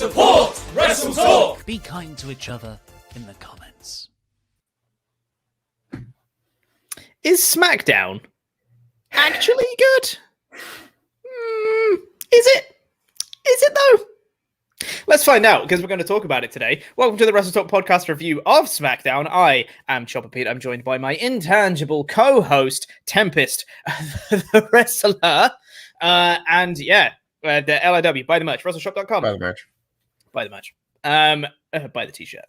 Support WrestleTalk! Be kind to each other in the comments. Is SmackDown actually good? Is it? Is it though? Let's find out, because we're going to talk about it today. Welcome to the WrestleTalk Podcast review of SmackDown. I am Chopper Pete. I'm joined by my intangible co-host, Tempest, the wrestler. And yeah, the LIW. Buy the merch. WrestleShop.com. Buy the merch. Buy the merch. Buy the t-shirt.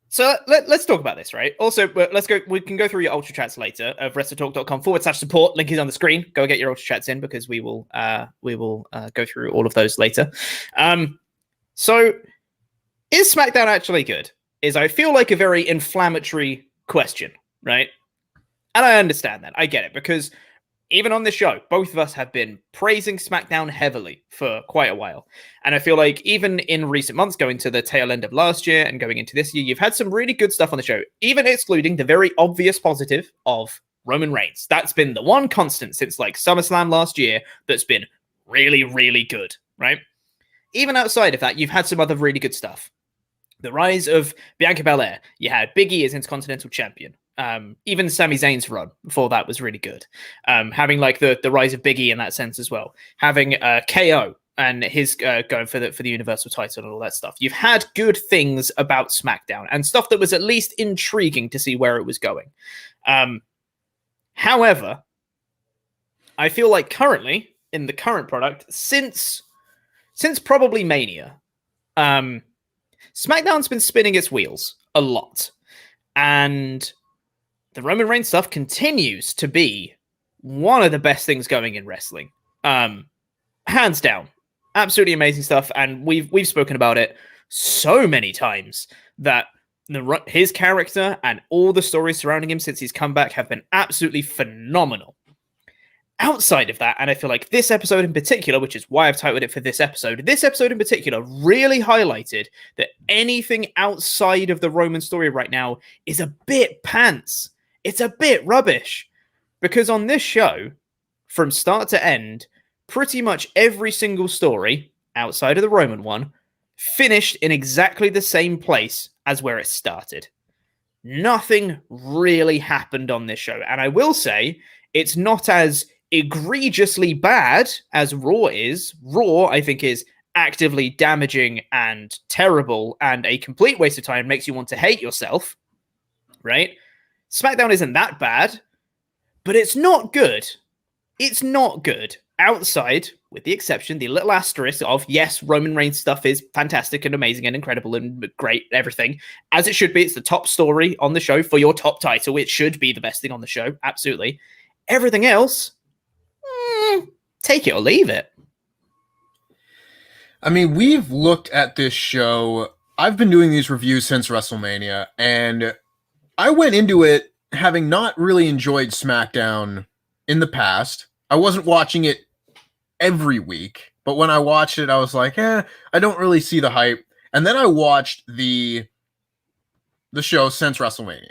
So let's talk about this, right? Also, let's go. We can go through your Ultrachats later of WrestleTalk.com/support. Link is on the screen. Go get your Ultrachats in, because we will go through all of those later. So is SmackDown actually good? I feel like a very inflammatory question, right? And I understand that. I get it, because even on this show, both of us have been praising SmackDown heavily for quite a while. And I feel like even in recent months, going to the tail end of last year and going into this year, you've had some really good stuff on the show, even excluding the very obvious positive of Roman Reigns. That's been the one constant since like SummerSlam last year that's been really, really good, right? Even outside of that, you've had some other really good stuff. The rise of Bianca Belair. You had Big E as Intercontinental Champion. Even Sami Zayn's run before that was really good. Having like the rise of Big E in that sense as well. Having KO and his going for the Universal title and all that stuff. You've had good things about SmackDown and stuff that was at least intriguing to see where it was going. However, I feel like currently in the current product, since probably Mania, SmackDown's been spinning its wheels a lot. And the Roman Reigns stuff continues to be one of the best things going in wrestling. Hands down. Absolutely amazing stuff. And we've spoken about it so many times that his character and all the stories surrounding him since he's come back have been absolutely phenomenal. Outside of that, and I feel like this episode in particular, which is why I've titled it for this episode in particular really highlighted that anything outside of the Roman story right now is a bit pants. It's a bit rubbish. Because on this show, from start to end, pretty much every single story, outside of the Roman one, finished in exactly the same place as where it started. Nothing really happened on this show. And I will say, it's not as egregiously bad as Raw is. Raw, I think, is actively damaging and terrible and a complete waste of time, makes you want to hate yourself, right? SmackDown isn't that bad, but it's not good. It's not good. Outside, with the exception, the little asterisk of, yes, Roman Reigns stuff is fantastic and amazing and incredible and great, everything, as it should be. It's the top story on the show for your top title. It should be the best thing on the show, absolutely. Everything else, take it or leave it. I mean, we've looked at this show. I've been doing these reviews since WrestleMania, and I went into it having not really enjoyed SmackDown in the past. I wasn't watching it every week, but when I watched it, I was like, I don't really see the hype. And then I watched the show since WrestleMania.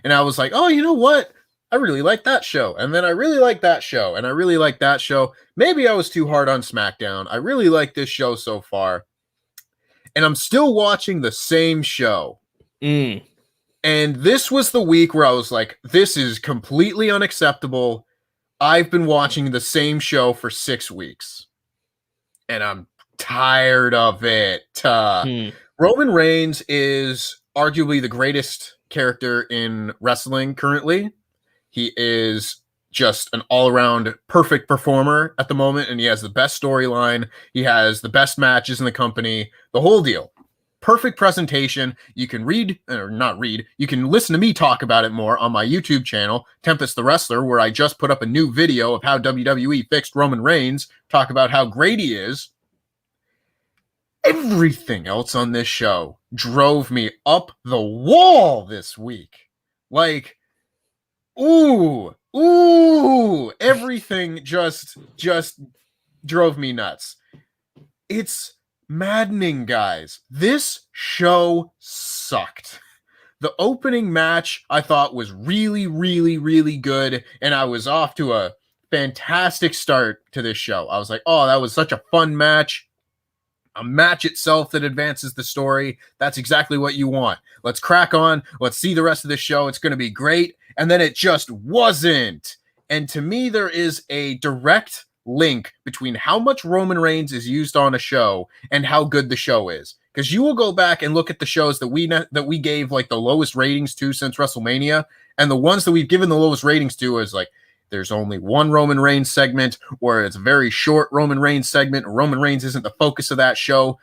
And I was like, oh, you know what? I really like that show. And then I really like that show. And I really like that show. Maybe I was too hard on SmackDown. I really like this show so far. And I'm still watching the same show. And this was the week where I was like, this is completely unacceptable. I've been watching the same show for 6 weeks. And I'm tired of it. Roman Reigns is arguably the greatest character in wrestling currently. He is just an all-around perfect performer at the moment, and he has the best storyline. He has the best matches in the company, the whole deal. Perfect presentation. You can you can listen to me talk about it more on my YouTube channel, Tempest the Wrestler, where I just put up a new video of how WWE fixed Roman Reigns, talk about how great he is. Everything else on this show drove me up the wall this week. Like, everything just drove me nuts. It's maddening, guys. This show sucked. The opening match I thought was really, really, really good, and I was off to a fantastic start to this show. I was like, oh, that was such a fun match. a match itself that advances the story. That's exactly what you want. Let's crack on. Let's see the rest of the show. It's going to be great. And then it just wasn't. And to me, there is a direct link between how much Roman Reigns is used on a show and how good the show is. Because you will go back and look at the shows that we gave like the lowest ratings to since WrestleMania, and the ones that we've given the lowest ratings to is like there's only one Roman Reigns segment, or it's a very short Roman Reigns segment. Roman Reigns isn't the focus of that show.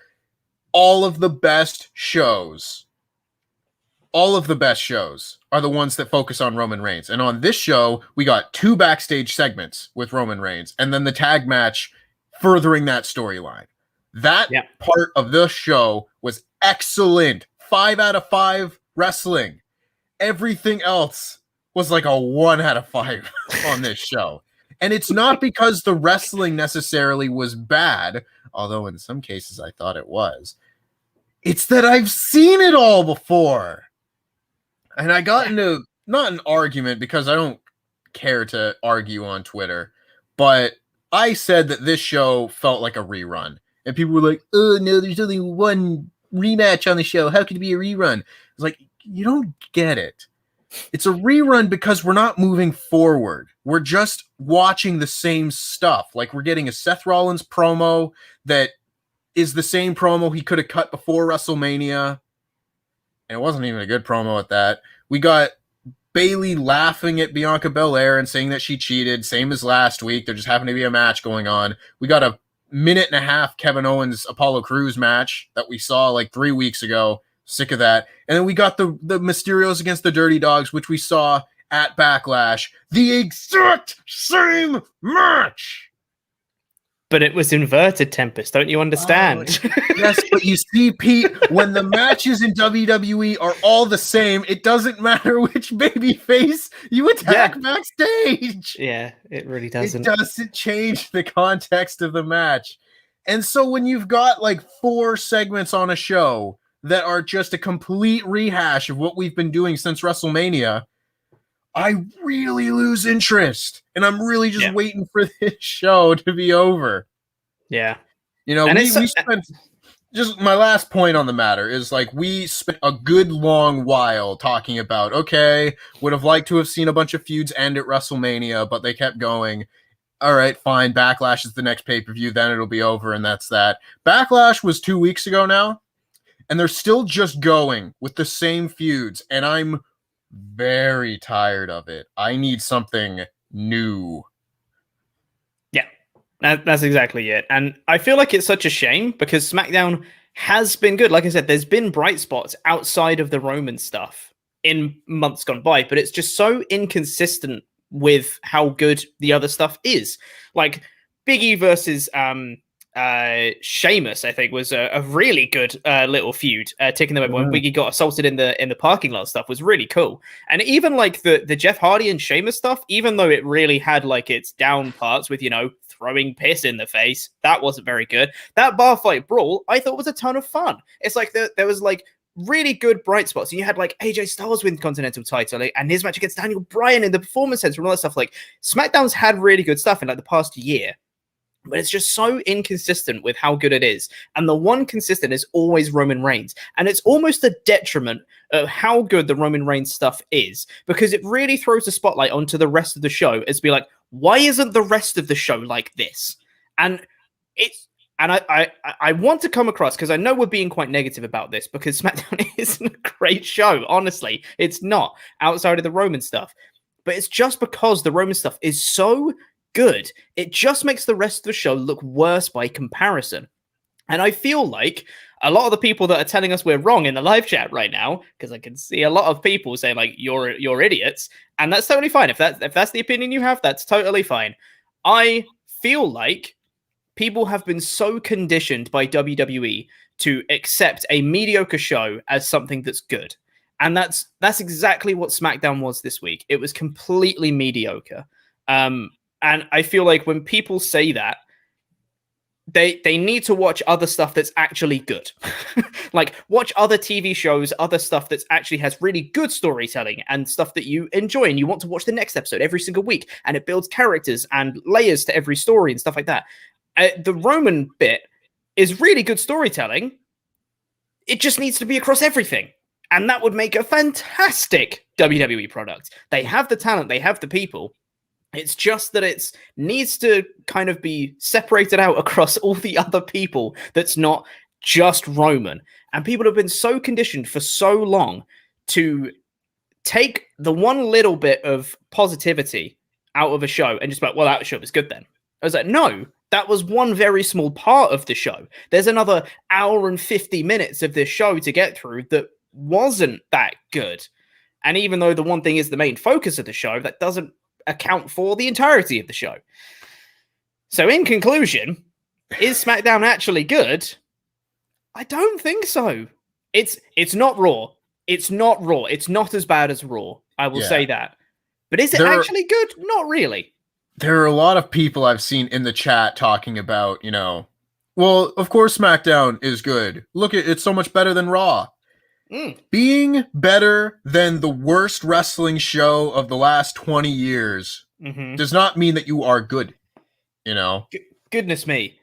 All of the best shows are the ones that focus on Roman Reigns. And on this show, we got 2 backstage segments with Roman Reigns, and then the tag match furthering that storyline. That part of the show was excellent. 5 out of 5 wrestling. Everything else was like a 1 out of 5 on this show. And it's not because the wrestling necessarily was bad, although in some cases I thought it was. It's that I've seen it all before. And I got into, not an argument because I don't care to argue on Twitter, but I said that this show felt like a rerun. And people were like, oh no, there's only one rematch on the show. How could it be a rerun? It's like, you don't get it. It's a rerun because we're not moving forward. We're just watching the same stuff. Like we're getting a Seth Rollins promo that is the same promo he could have cut before WrestleMania. And it wasn't even a good promo at that. We got Bayley laughing at Bianca Belair and saying that she cheated, same as last week. There just happened to be a match going on. We got a 1.5-minute Kevin Owens Apollo Crews match that we saw like 3 weeks ago. Sick of that. And then we got the Mysterios against the Dirty Dawgs, which we saw at Backlash. The exact same match. But it was inverted, Tempest. Don't you understand? Yes, but you see, Pete, when the matches in WWE are all the same, it doesn't matter which baby face you attack backstage. Yeah, it really doesn't. It doesn't change the context of the match. And so when you've got like 4 segments on a show that are just a complete rehash of what we've been doing since WrestleMania, I really lose interest, and I'm really just waiting for this show to be over. Yeah. You know, we spent, just my last point on the matter is like, we spent a good long while talking about, okay, would have liked to have seen a bunch of feuds end at WrestleMania, but they kept going. All right, fine. Backlash is the next pay-per-view. Then it'll be over, and that's that. Backlash was 2 weeks ago now, and they're still just going with the same feuds, and I'm very tired of it. I need something new. Yeah, that's exactly it. And I feel like it's such a shame because SmackDown has been good. Like I said, there's been bright spots outside of the Roman stuff in months gone by, but it's just so inconsistent with how good the other stuff is. Like Big E versus Sheamus, I think, was a really good little feud. Taking them when Biggie got assaulted in the parking lot stuff was really cool. And even like the Jeff Hardy and Sheamus stuff, even though it really had like its down parts with, you know, throwing piss in the face, that wasn't very good. That bar fight brawl, I thought was a ton of fun. It's like there was like really good bright spots. And you had like AJ Styles win the Continental title, like, and his match against Daniel Bryan in the Performance Center and all that stuff. Like SmackDown's had really good stuff in like the past year. But it's just so inconsistent with how good it is. And the one consistent is always Roman Reigns. And it's almost a detriment of how good the Roman Reigns stuff is, because it really throws a spotlight onto the rest of the show as be like, why isn't the rest of the show like this? And I want to come across, because I know we're being quite negative about this, because SmackDown isn't a great show. Honestly, it's not, outside of the Roman stuff. But it's just because the Roman stuff is so good, it just makes the rest of the show look worse by comparison. And I feel like a lot of the people that are telling us we're wrong in the live chat right now, because I can see a lot of people saying like you're idiots, and that's totally fine. If that's the opinion you have, that's totally fine. I feel like people have been so conditioned by WWE to accept a mediocre show as something that's good. And that's exactly what SmackDown was this week. It was completely mediocre. And I feel like when people say that, they need to watch other stuff that's actually good. Like, watch other TV shows, other stuff that actually has really good storytelling and stuff that you enjoy and you want to watch the next episode every single week. And it builds characters and layers to every story and stuff like that. The Roman bit is really good storytelling. It just needs to be across everything. And that would make a fantastic WWE product. They have the talent, they have the people. It's just that it needs to kind of be separated out across all the other people that's not just Roman. And people have been so conditioned for so long to take the one little bit of positivity out of a show and just be like, well, that show was good then. I was like, no, that was one very small part of the show. There's another hour and 50 minutes of this show to get through that wasn't that good. And even though the one thing is the main focus of the show, that doesn't account for the entirety of the show. So in conclusion, is SmackDown actually good? I don't think so. It's not Raw. It's not Raw. It's not as bad as Raw. I will say that. But is it actually good? Not really. There are a lot of people I've seen in the chat talking about, well, of course SmackDown is good. Look, it's so much better than Raw. Being better than the worst wrestling show of the last 20 years does not mean that you are good, Goodness me.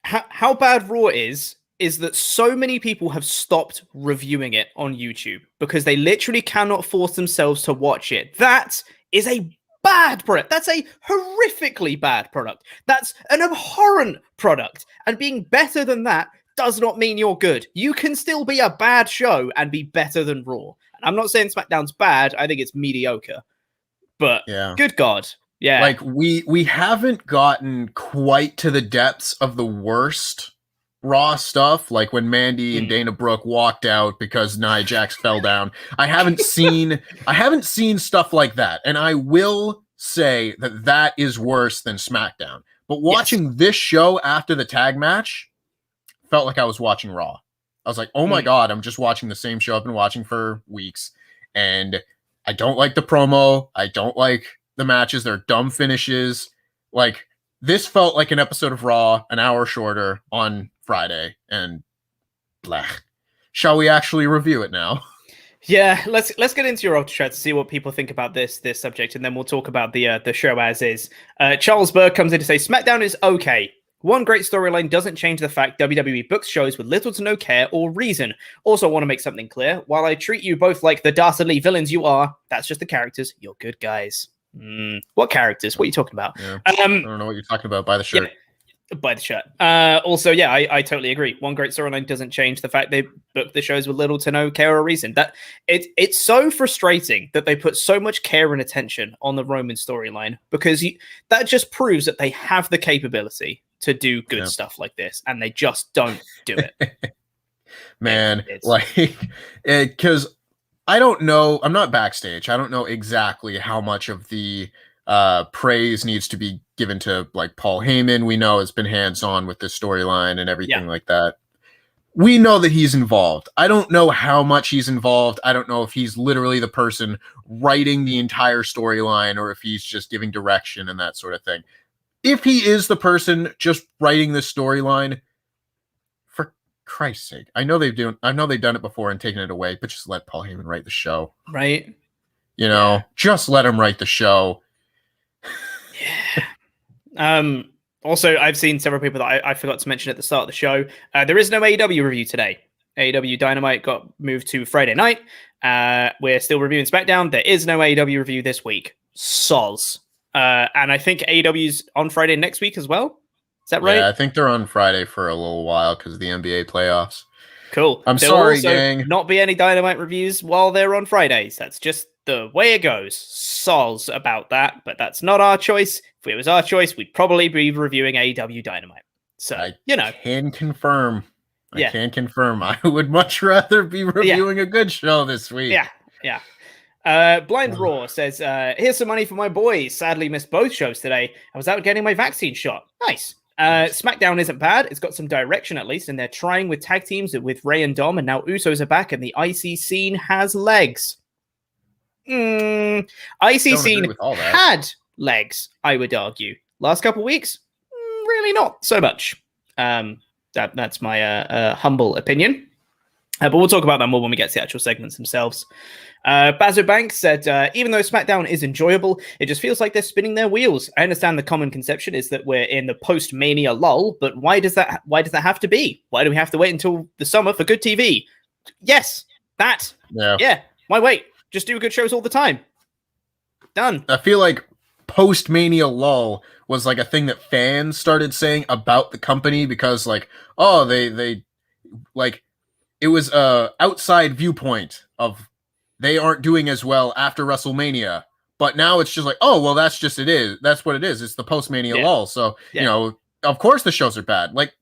How bad Raw is that so many people have stopped reviewing it on YouTube because they literally cannot force themselves to watch it. That is a bad product. That's a horrifically bad product. That's an abhorrent product. And being better than that does not mean you're good. You can still be a bad show and be better than Raw. I'm not saying SmackDown's bad. I think it's mediocre. But good God. Yeah. Like we haven't gotten quite to the depths of the worst Raw stuff, like when Mandy and Dana Brooke walked out because Nia Jax fell down. I haven't seen stuff like that. And I will say that is worse than SmackDown. But watching this show after the tag match felt like I was watching Raw. I was like, oh my God, I'm just watching the same show I've been watching for weeks. And I don't like the promo. I don't like the matches. They're dumb finishes. Like, this felt like an episode of Raw, an hour shorter on Friday. And blah. Shall we actually review it now? Yeah, let's get into your Ultrachats to see what people think about this subject, and then we'll talk about the show as is. Charles Berg comes in to say, SmackDown is okay. One great storyline doesn't change the fact WWE books shows with little to no care or reason. Also, I want to make something clear. While I treat you both like the dastardly villains you are, that's just the characters. You're good guys. What characters? What are you talking about? Yeah. I don't know what you're talking about. By the shirt. Yeah, by the shirt. Also, yeah, I totally agree. One great storyline doesn't change the fact they book the shows with little to no care or reason. That it's so frustrating that they put so much care and attention on the Roman storyline, because that just proves that they have the capability to do good stuff like this, and they just don't do it. Man, because I don't know, I'm not backstage. I don't know exactly how much of the praise needs to be given to like Paul Heyman. We know has been hands-on with this storyline and everything like that. We know that he's involved. I don't know how much he's involved. I don't know if he's literally the person writing the entire storyline or if he's just giving direction and that sort of thing. If he is the person just writing this storyline, for Christ's sake, I know they've done it before and taken it away, but just let Paul Heyman write the show. Right. Just let him write the show. Yeah. Also, I've seen several people that I forgot to mention at the start of the show. There is no AEW review today. AEW Dynamite got moved to Friday night. We're still reviewing SmackDown. There is no AEW review this week. Soz. And I think AEW's on Friday next week as well. Is that right? Yeah, I think they're on Friday for a little while because of the NBA playoffs. Cool. I'm sorry, gang. Not be any Dynamite reviews while they're on Fridays. That's just the way it goes. Soz about that, but that's not our choice. If it was our choice, we'd probably be reviewing AEW Dynamite. So, I can confirm. I can confirm. I would much rather be reviewing a good show this week. Yeah. Blind Raw says, here's some money for my boys. Sadly missed both shows today. I was out getting my vaccine shot. Nice. SmackDown isn't bad. It's got some direction at least, and they're trying with tag teams with Rey and Dom, and now Usos are back, and the IC scene has legs. IC scene had legs, I would argue. Last couple weeks, really not so much. That's my humble opinion. But we'll talk about that more when we get to the actual segments themselves. Bazo Banks said, even though SmackDown is enjoyable, it just feels like they're spinning their wheels. I understand the common conception is that we're in the post-Mania lull, but why does that have to be? Why do we have to wait until the summer for good TV? Yes, that. Yeah. Why wait? Just do good shows all the time. Done. I feel like post-Mania lull was like a thing that fans started saying about the company because like, oh, they like, it was a outside viewpoint of they aren't doing as well after WrestleMania. But now it's just like, oh, well, that's just it is. That's what it is. It's the post-Mania lull. So, you know, of course the shows are bad. Like,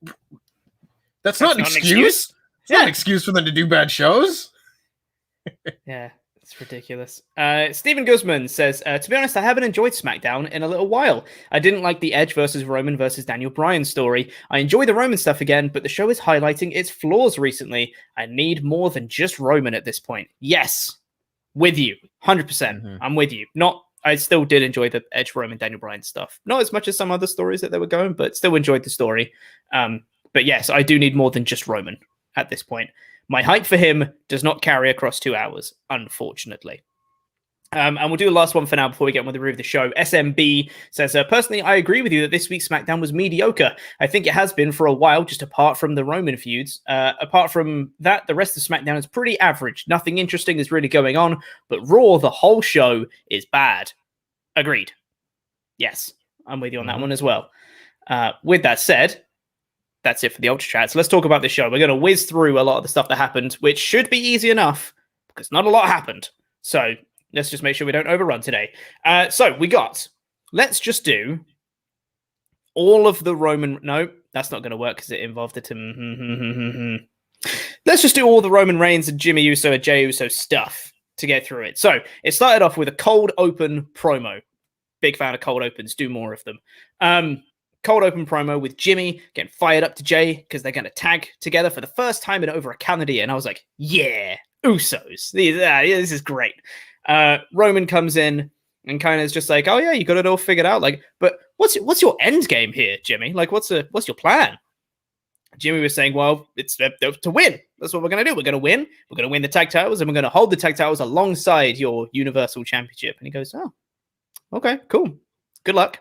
that's not an excuse. It's not an excuse for them to do bad shows. Yeah, it's ridiculous. Steven Guzman says, to be honest, I haven't enjoyed SmackDown in a little while. I didn't like the Edge versus Roman versus Daniel Bryan story. I enjoy the Roman stuff again, but the show is highlighting its flaws recently. I need more than just Roman at this point. Yes, with you, 100%. Mm-hmm. I'm with you. I still did enjoy the Edge Roman Daniel Bryan stuff. Not as much as some other stories that they were going, but still enjoyed the story. But yes, I do need more than just Roman at this point. My hype for him does not carry across 2 hours, unfortunately. And we'll do the last one for now before we get on with the review of the show. SMB says, personally, I agree with you that this week's SmackDown was mediocre. I think it has been for a while, just apart from the Roman feuds. Apart from that, the rest of SmackDown is pretty average. Nothing interesting is really going on, but Raw, the whole show, is bad. Agreed. Yes, I'm with you on that one as well. With that said, that's it for the Ultrachats. Let's talk about the show. We're going to whiz through a lot of the stuff that happened, which should be easy enough because not a lot happened. So let's just make sure we don't overrun today. So let's just do all of the Roman. No, that's not going to work because it involved it. Let's just do all the Roman Reigns and Jimmy Uso and Jey Uso stuff to get through it. So it started off with a cold open promo. Big fan of cold opens. Do more of them. Cold open promo with Jimmy getting fired up to Jey because they're going to tag together for the first time in over a calendar year. And I was like, yeah, Usos. This is great. Roman comes in and kind of is just like, oh yeah, you got it all figured out. Like, but what's your end game here, Jimmy? Like, what's your plan? Jimmy was saying, well, it's to win. That's what we're going to do. We're going to win. We're going to win the tag titles and we're going to hold the tag titles alongside your Universal Championship. And he goes, oh, okay, cool. Good luck.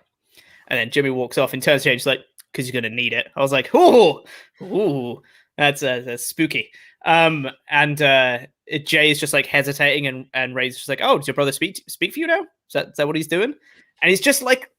And then Jimmy walks off and turns to Jey, like, because you're going to need it. I was like, ooh, that's spooky. And Jey is just like hesitating and Ray's just like, oh, does your brother speak for you now? Is that what he's doing? And he's just like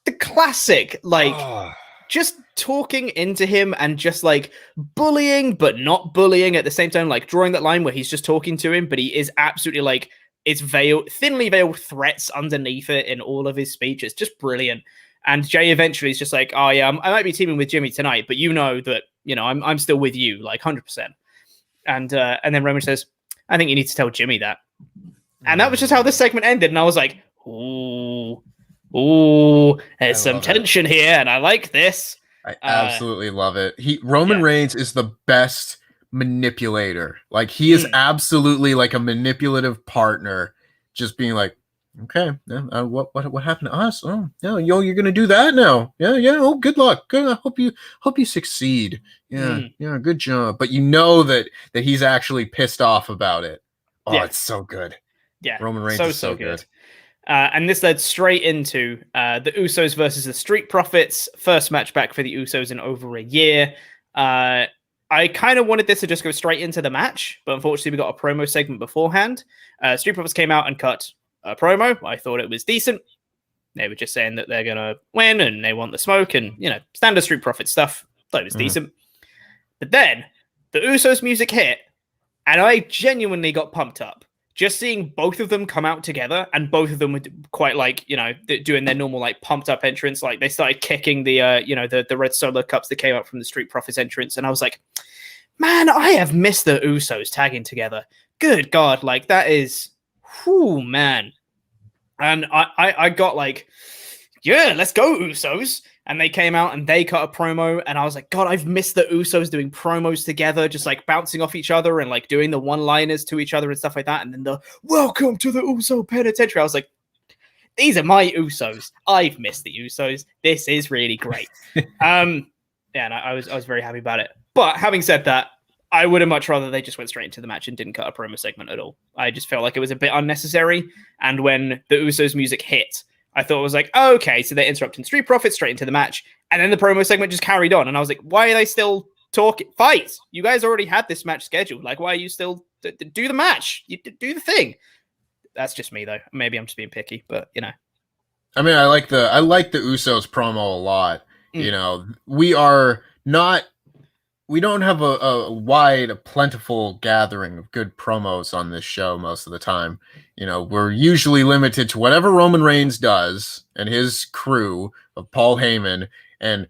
the classic, like just talking into him and just like bullying, but not bullying at the same time, like drawing that line where he's just talking to him, but he is absolutely like, it's thinly veiled threats underneath it in all of his speech. It's just brilliant. And Jey eventually is just like, oh yeah, I might be teaming with Jimmy tonight, but you know that, I'm still with you, like 100%. And then Roman says, I think you need to tell Jimmy that. And that was just how this segment ended. And I was like, ooh, there's some tension here, and I like this. I absolutely love it. Roman Reigns is the best manipulator. Like he is absolutely like a manipulative partner, just being like, okay, what happened to us? Oh, no, you're gonna do that now. Yeah. Oh, good luck. Good. I hope you succeed. Yeah, good job. But you know that he's actually pissed off about it. Oh, it's so good. Yeah, Roman Reigns is so good. And this led straight into the Usos versus the Street Profits. First match back for the Usos in over a year. I kind of wanted this to just go straight into the match, but unfortunately we got a promo segment beforehand. Street Profits came out and cut a promo. I thought it was decent. They were just saying that they're going to win and they want the smoke and, standard Street Profits stuff. Thought it was decent. But then the Usos music hit and I genuinely got pumped up. Just seeing both of them come out together and both of them were quite like, doing their normal like pumped up entrance. Like they started kicking the red Solo cups that came out from the Street Profits entrance. And I was like, man, I have missed the Usos tagging together. Good God. Like that is, man. And I got like, yeah, let's go Usos. And they came out and they cut a promo. And I was like, God, I've missed the Usos doing promos together, just like bouncing off each other and like doing the one-liners to each other and stuff like that. And then the welcome to the Uso Penitentiary. I was like, these are my Usos. I've missed the Usos. This is really great. And I was very happy about it. But having said that, I would have much rather they just went straight into the match and didn't cut a promo segment at all. I just felt like it was a bit unnecessary. And when the Usos music hit, I thought it was like, oh, okay, so they're interrupting Street Profits straight into the match. And then the promo segment just carried on. And I was like, why are they still talking? Fight! You guys already had this match scheduled. Like, why are you still... do the match. You do the thing. That's just me, though. Maybe I'm just being picky, but, you know. I mean, I like the Usos promo a lot. You know, we don't have a wide, a plentiful gathering of good promos on this show most of the time. You know, we're usually limited to whatever Roman Reigns does and his crew of Paul Heyman, and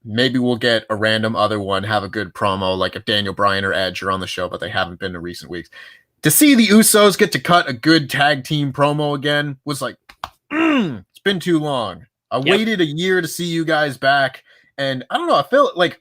maybe we'll get a random other one have a good promo, like if Daniel Bryan or Edge are on the show, but they haven't been in recent weeks. To see the Usos get to cut a good tag team promo again was like, it's been too long. I waited a year to see you guys back, and I don't know, I feel like,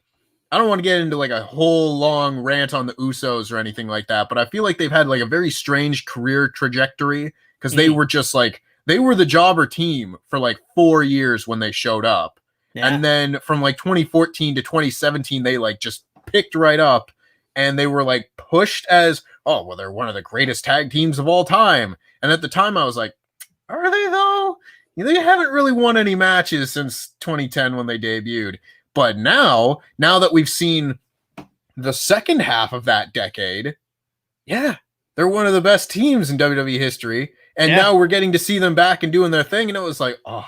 I don't want to get into like a whole long rant on the Usos or anything like that, but I feel like they've had like a very strange career trajectory, because they were just like, they were the jobber team for like 4 years when they showed up. Yeah. And then from like 2014 to 2017, they like just picked right up, and they were like pushed as, oh, well, they're one of the greatest tag teams of all time. And at the time I was like, are they though? They haven't really won any matches since 2010 when they debuted. But now that we've seen the second half of that decade, yeah, they're one of the best teams in WWE history. And now we're getting to see them back and doing their thing. And it was like, oh,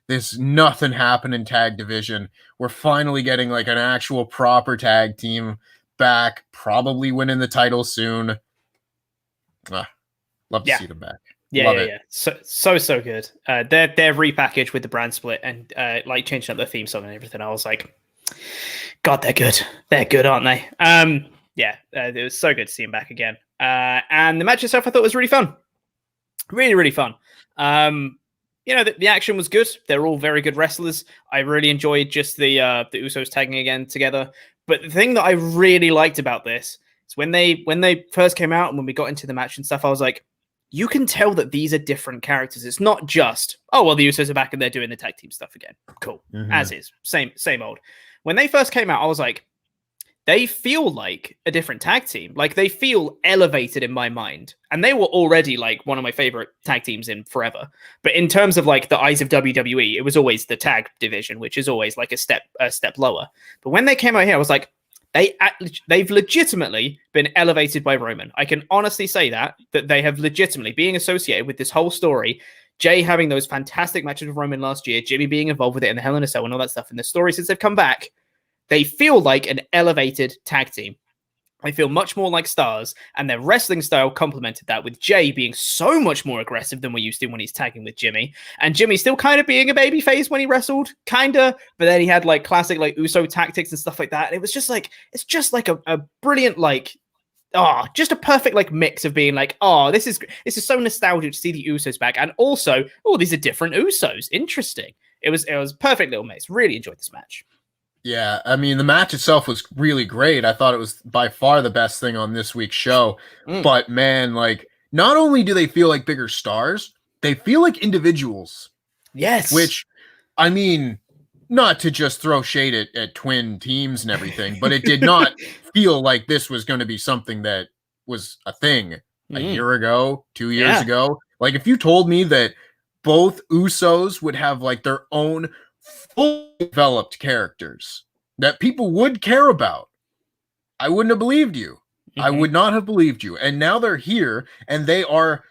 there's nothing happened in tag division. We're finally getting like an actual proper tag team back, probably winning the title soon. Love to see them back. Yeah. So good. They're repackaged with the brand split and like changing up the theme song and everything. I was like, God, they're good. They're good, aren't they? It was so good to see them back again. And the match itself I thought was really fun. Really, really fun. The action was good. They're all very good wrestlers. I really enjoyed just the Usos tagging again together. But the thing that I really liked about this is when they first came out and when we got into the match and stuff, I was like, you can tell that these are different characters. It's not just, oh, well, the Usos are back and they're doing the tag team stuff again. Cool. As is. Same old. When they first came out, I was like, they feel like a different tag team. Like, they feel elevated in my mind. And they were already, like, one of my favorite tag teams in forever. But in terms of, like, the eyes of WWE, it was always the tag division, which is always, like, a step lower. But when they came out here, I was like, they've legitimately been elevated by Roman. I can honestly say that they have legitimately being associated with this whole story. Jay having those fantastic matches with Roman last year, Jimmy being involved with it in the Hell in a Cell and all that stuff. And the story since they've come back, they feel like an elevated tag team. They feel much more like stars, and their wrestling style complemented that, with Jay being so much more aggressive than we're used to when he's tagging with Jimmy. And Jimmy still kind of being a baby face when he wrestled, kind of, but then he had like classic like Uso tactics and stuff like that. And it was just like, it's just like a brilliant, like, just a perfect like mix of being like, this is so nostalgic to see the Usos back. And also, these are different Usos. Interesting. It was perfect little mix. Really enjoyed this match. Yeah, I mean, the match itself was really great. I thought it was by far the best thing on this week's show. But man, like, not only do they feel like bigger stars, they feel like individuals. Yes. Which, I mean, not to just throw shade at twin teams and everything, but it did not feel like this was going to be something that was a thing a year ago, 2 years ago. Like, if you told me that both Usos would have like their own fully developed characters that people would care about, I wouldn't have believed you. I would not have believed you. And now they're here, and they are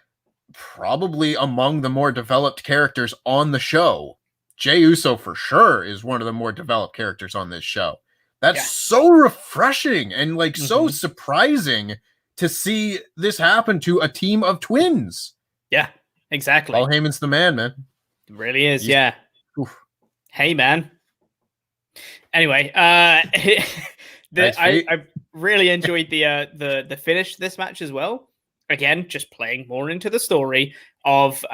probably among the more developed characters on the show. Jey Uso for sure is one of the more developed characters on this show. That's so refreshing and like so surprising to see this happen to a team of twins. Yeah, exactly. Paul Heyman's the man, man. It really is. Oof. Hey, man. Anyway, I really enjoyed the finish to this match as well. Again, just playing more into the story of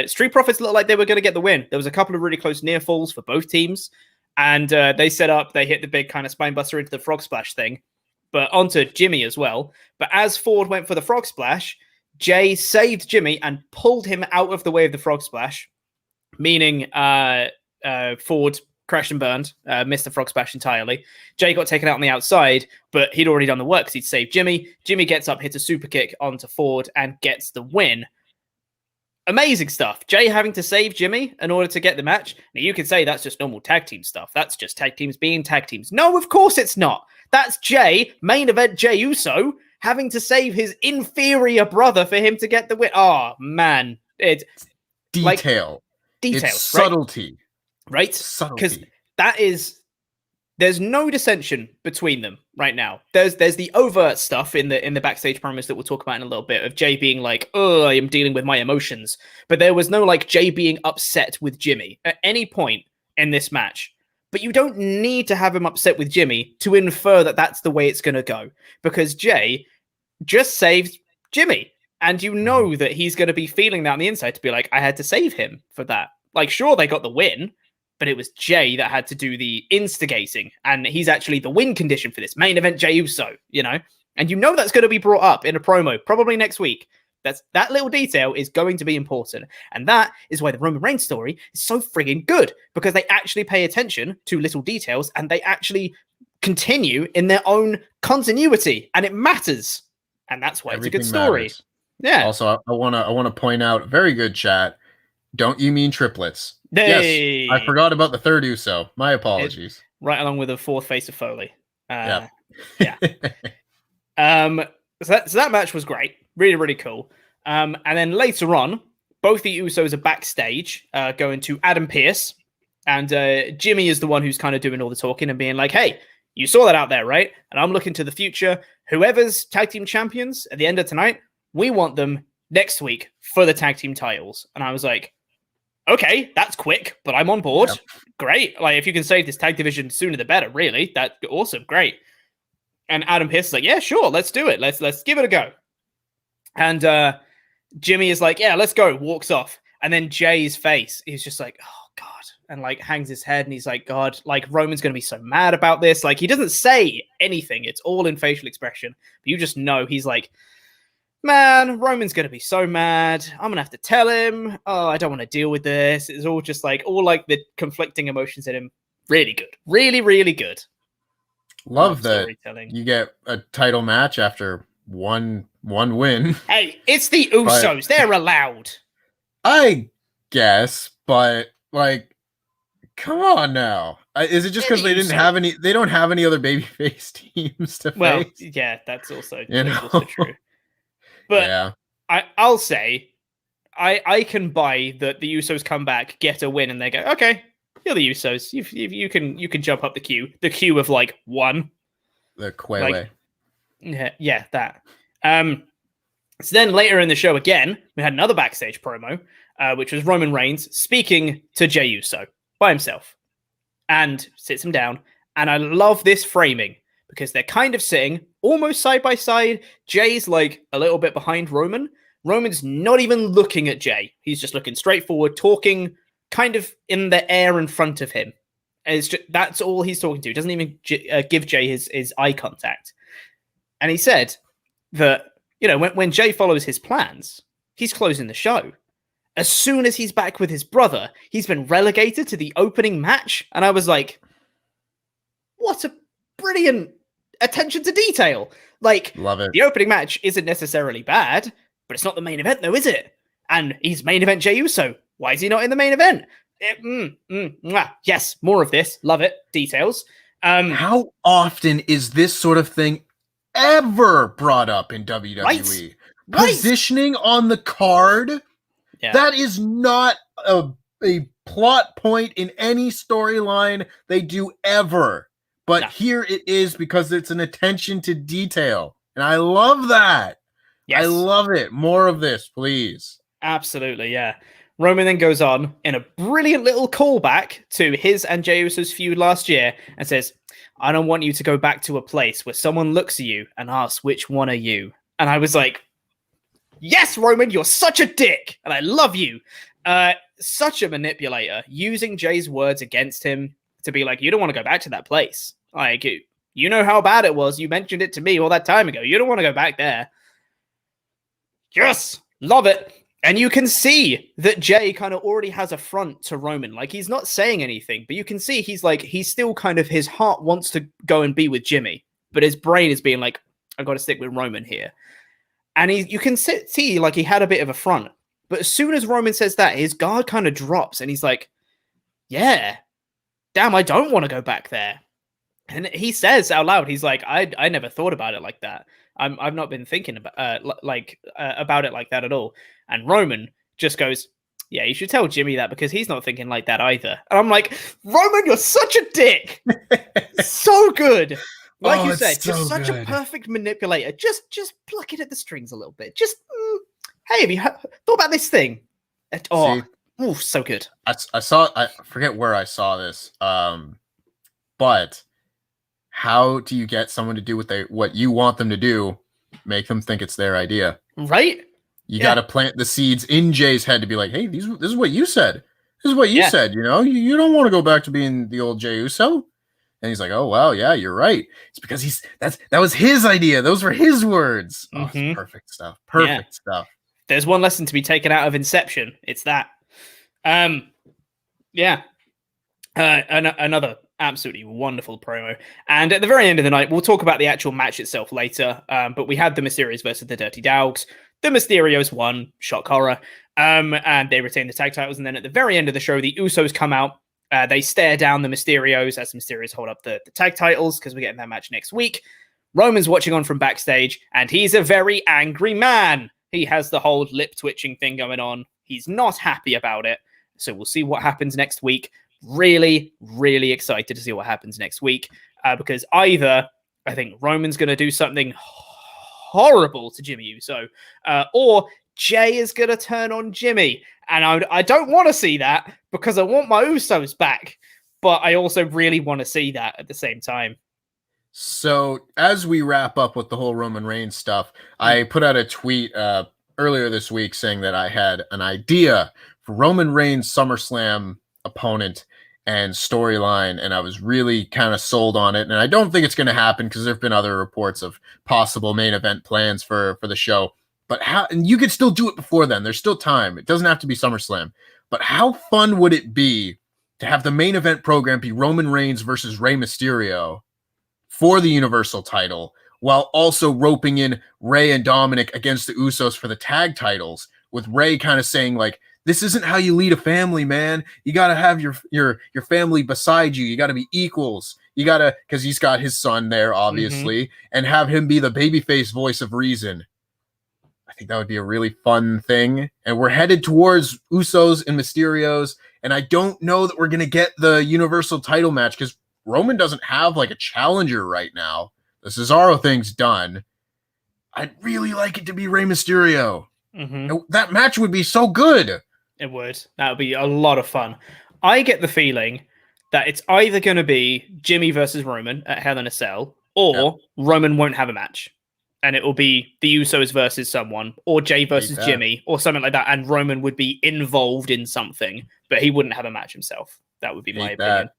Street Profits looked like they were going to get the win. There was a couple of really close near falls for both teams, and they hit the big kind of spine buster into the frog splash thing, but onto Jimmy as well. But as Ford went for the frog splash, Jay saved Jimmy and pulled him out of the way of the frog splash, meaning Ford crashed and burned, missed the frog splash entirely. Jay got taken out on the outside, but he'd already done the work because he'd saved Jimmy. Jimmy gets up, hits a super kick onto Ford, and gets the win. Amazing stuff. Jay having to save Jimmy in order to get the match. Now, you could say that's just normal tag team stuff. That's just tag teams being tag teams. No, of course it's not. That's Jay, main event Jey Uso, having to save his inferior brother for him to get the win. Oh, man. It's detail. Details. It's subtlety. Right? Because that is... There's no dissension between them right now. There's the overt stuff in the backstage promos that we'll talk about in a little bit of Jay being like, "Oh, I am dealing with my emotions," but there was no like Jay being upset with Jimmy at any point in this match. But you don't need to have him upset with Jimmy to infer that that's the way it's going to go, because Jay just saved Jimmy, and you know that he's going to be feeling that on the inside to be like, "I had to save him for that." Like, sure, they got the win, but it was Jay that had to do the instigating, and he's actually the win condition for this main event Jey Uso, and you know that's going to be brought up in a promo probably next week. That little detail is going to be important, and that is why the Roman Reigns story is so frigging good, because they actually pay attention to little details and they actually continue in their own continuity, and it matters, and that's why Everything it's a good story. Matters. Yeah. Also, I wanna point out, very good chat. Don't you mean triplets? Hey! Yes, I forgot about the third Uso. My apologies. Right along with the fourth face of Foley. Yeah. So that match was great. Really, really cool. And then later on, both the Usos are backstage going to Adam Pearce. And Jimmy is the one who's kind of doing all the talking and being like, "Hey, you saw that out there, right? And I'm looking to the future. Whoever's tag team champions at the end of tonight, we want them next week for the tag team titles." And I was like, okay, that's quick, but I'm on board. Yep. Great. Like, if you can save this tag division sooner the better, really. That's awesome. Great. And Adam Pearce is like, "Yeah, sure, let's do it. Let's give it a go." And Jimmy is like, "Yeah, let's go." Walks off. And then Jay's face, he's just like, "Oh, God." And like hangs his head and he's like, "God, like Roman's going to be so mad about this." Like, he doesn't say anything. It's all in facial expression. But you just know he's like, "Man, Roman's going to be so mad. I'm going to have to tell him. Oh, I don't want to deal with this." It's all just like, all like the conflicting emotions in him. Really good. Really, really good. Love that you get a title match after one win. Hey, it's the Usos. They're allowed. I guess, but like, come on now. Is it just because they don't have any other babyface teams to face? Yeah, that's also true. But yeah. I'll say, I can buy that the Usos come back, get a win, and they go, "Okay, you're the Usos. You can jump up the queue of like one." The Quele. Like, yeah, that. So then later in the show again, we had another backstage promo, which was Roman Reigns speaking to Jey Uso by himself, and sits him down. And I love this framing, because they're kind of sitting almost side by side. Jay's like a little bit behind Roman. Roman's not even looking at Jay. He's just looking straight forward, talking kind of in the air in front of him. That's all he's talking to. He doesn't even give Jay his eye contact. And he said that, when Jay follows his plans, he's closing the show. As soon as he's back with his brother, he's been relegated to the opening match. And I was like, what a brilliant attention to detail. Like, love it. The opening match isn't necessarily bad, but it's not the main event though, is it? And he's main event Jey Uso. Why is he not in the main event? Yes, more of this. Love it. Details. How often is this sort of thing ever brought up in WWE? Right? Positioning on the card. Yeah. That is not a plot point in any storyline they do ever. But here it is, because it's an attention to detail. And I love that. Yes. I love it. More of this, please. Absolutely, yeah. Roman then goes on in a brilliant little callback to his and Jey Uso's feud last year and says, "I don't want you to go back to a place where someone looks at you and asks, which one are you?" And I was like, yes, Roman, you're such a dick. And I love you. Such a manipulator, using Jay's words against him to be like, "You don't want to go back to that place. Like, you know how bad it was. You mentioned it to me all that time ago. You don't want to go back there." Yes, love it. And you can see that Jay kind of already has a front to Roman. Like, he's not saying anything, but you can see he's still kind of, his heart wants to go and be with Jimmy, but his brain is being like, I got to stick with Roman here. And you can see like he had a bit of a front. But as soon as Roman says that, his guard kind of drops and he's like, yeah, damn, I don't want to go back there. And he says out loud, he's like, I never thought about it like that. I've not been thinking about about it like that at all. And Roman just goes, yeah, you should tell Jimmy that because he's not thinking like that either. And I'm like, Roman, you're such a dick. So good. Like you said, you're such a perfect manipulator. Just pluck it at the strings a little bit. Just, hey, have you thought about this thing? So good. I forget where I saw this. But how do you get someone to do what you want them to do? Make them think it's their idea, right? You got to plant the seeds in Jay's head to be like, hey, this is what you said. This is what you said. You know, you don't want to go back to being the old Jey Uso. And he's like, oh wow, yeah, you're right. It's because that was his idea. Those were his words. Oh, it's perfect stuff. Perfect stuff. There's one lesson to be taken out of Inception. It's that. Another absolutely wonderful promo. And at the very end of the night, we'll talk about the actual match itself later. But we had the Mysterios versus the Dirty Dawgs. The Mysterios won, shock horror. And they retained the tag titles. And then at the very end of the show, the Usos come out. They stare down the Mysterios as the Mysterios hold up the tag titles because we're getting that match next week. Roman's watching on from backstage, and he's a very angry man. He has the whole lip twitching thing going on. He's not happy about it. So we'll see what happens next week. Really, really excited to see what happens next week because either I think Roman's going to do something horrible to Jimmy Uso or Jay is going to turn on Jimmy. And I don't want to see that because I want my Usos back. But I also really want to see that at the same time. So as we wrap up with the whole Roman Reigns stuff, I put out a tweet earlier this week saying that I had an idea for Roman Reigns' SummerSlam opponent and storyline, and I was really kind of sold on it. And I don't think it's going to happen because there have been other reports of possible main event plans for the show. But and you could still do it before then. There's still time. It doesn't have to be SummerSlam. But how fun would it be to have the main event program be Roman Reigns versus Rey Mysterio for the Universal title, while also roping in Rey and Dominic against the Usos for the tag titles, with Rey kind of saying like, this isn't how you lead a family, man. You got to have your family beside you. You got to be equals. You got to, because he's got his son there, obviously, and have him be the babyface voice of reason. I think that would be a really fun thing. And we're headed towards Usos and Mysterios. And I don't know that we're going to get the Universal title match because Roman doesn't have like a challenger right now. The Cesaro thing's done. I'd really like it to be Rey Mysterio. That match would be so good. It would. That would be a lot of fun. I get the feeling that it's either going to be Jimmy versus Roman at Hell in a Cell, or Roman won't have a match. And it will be the Usos versus someone, or Jay versus Jimmy, or something like that. And Roman would be involved in something, but he wouldn't have a match himself. That would be my opinion.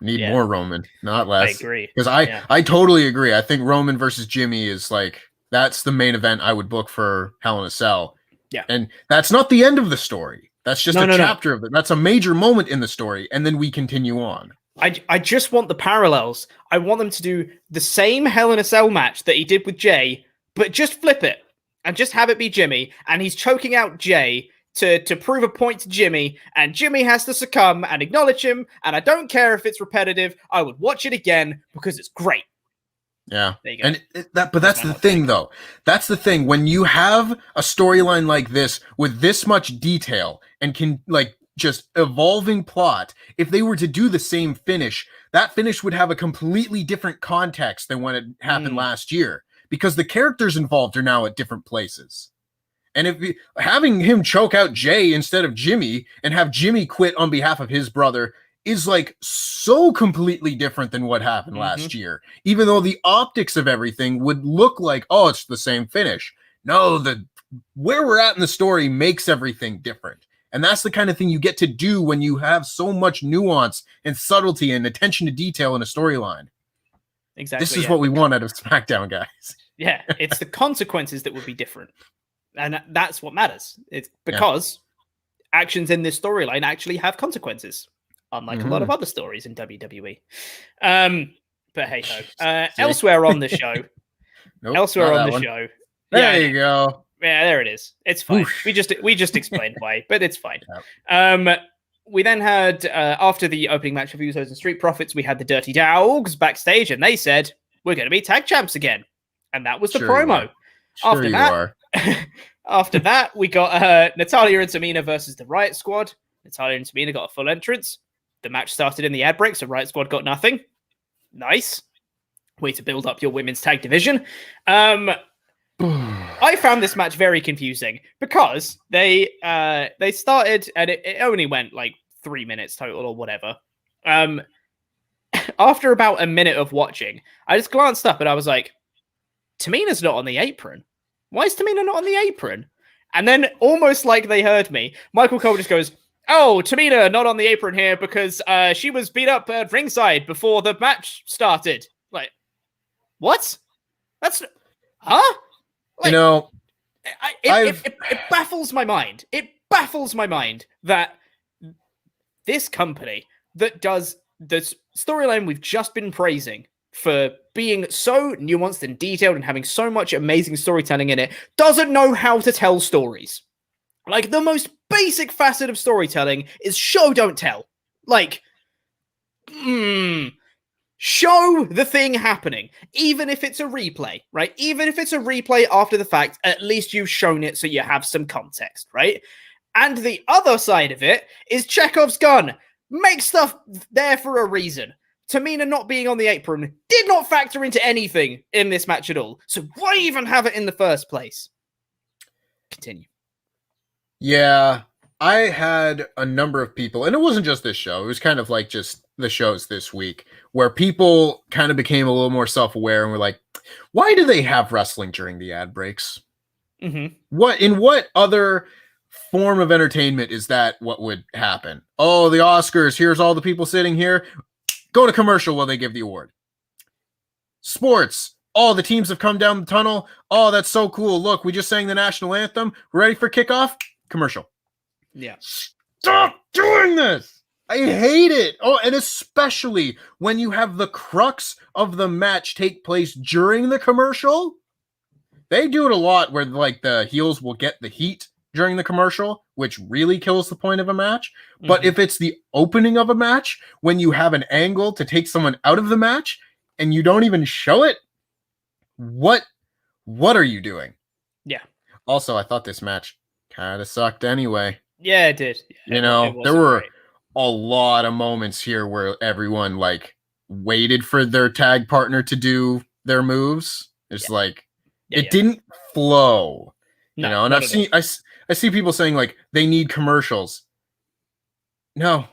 Need more Roman, not less. I agree. Because I totally agree. I think Roman versus Jimmy is like, that's the main event I would book for Hell in a Cell. Yeah. And that's not the end of the story. That's just a chapter of it. That's a major moment in the story. And then we continue on. I just want the parallels. I want them to do the same Hell in a Cell match that he did with Jay, but just flip it and just have it be Jimmy. And he's choking out Jay to prove a point to Jimmy. And Jimmy has to succumb and acknowledge him. And I don't care if it's repetitive. I would watch it again because it's great. Yeah. There you go. And that's the thing, though. That's the thing. When you have a storyline like this with this much detail and can like just evolving plot, if they were to do the same finish, that finish would have a completely different context than when it happened last year, because the characters involved are now at different places. And if having him choke out Jay instead of Jimmy and have Jimmy quit on behalf of his brother is like so completely different than what happened last year, even though the optics of everything would look like, oh, it's the same finish. No, where we're at in the story makes everything different. And that's the kind of thing you get to do when you have so much nuance and subtlety and attention to detail in a storyline. Exactly. This is what we want out of SmackDown, guys. Yeah, it's the consequences that would be different. And that's what matters. It's because actions in this storyline actually have consequences, unlike a lot of other stories in WWE. But hey ho. Elsewhere on the show. There you go. Yeah, there it is. It's fine. Whoosh. We just explained why, but it's fine. Yep. We then had after the opening match of Usos and Street Profits, we had the Dirty Dawgs backstage, and they said we're going to be tag champs again, and that was the promo. After that, we got Natalya and Tamina versus the Riott Squad. Natalya and Tamina got a full entrance. The match started in the ad break, so Riott Squad got nothing. Nice way to build up your women's tag division. I found this match very confusing because they started and it only went like 3 minutes total or whatever. After about a minute of watching, I just glanced up and I was like, Tamina's not on the apron. Why is Tamina not on the apron? And then almost like they heard me, Michael Cole just goes, oh, Tamina not on the apron here because she was beat up at ringside before the match started. Like, what? That's... Huh? Like, it baffles my mind. It baffles my mind that this company that does this storyline we've just been praising for being so nuanced and detailed and having so much amazing storytelling in it doesn't know how to tell stories. Like, the most basic facet of storytelling is show, don't tell. Like, show the thing happening, even if it's a replay, right? Even if it's a replay after the fact, at least you've shown it so you have some context, right? And the other side of it is Chekhov's gun. Make stuff there for a reason. Tamina not being on the apron did not factor into anything in this match at all. So why even have it in the first place? Continue. Yeah, I had a number of people, and it wasn't just this show. It was kind of like just the shows this week, where people kind of became a little more self-aware and were like, why do they have wrestling during the ad breaks? What other form of entertainment is that what would happen? Oh, the Oscars, here's all the people sitting here. Go to commercial while they give the award. Sports. Oh, the teams have come down the tunnel. Oh, that's so cool. Look, we just sang the national anthem. Ready for kickoff? Commercial. Yeah. Stop doing this. I hate it. Oh, and especially when you have the crux of the match take place during the commercial. They do it a lot where like the heels will get the heat during the commercial, which really kills the point of a match. But if it's the opening of a match, when you have an angle to take someone out of the match and you don't even show it, what are you doing? Yeah. Also, I thought this match kind of sucked anyway. Yeah, it did. Yeah, there were a lot of moments here where everyone like waited for their tag partner to do their moves. It's like it didn't flow. No, and I see people saying like they need commercials. No,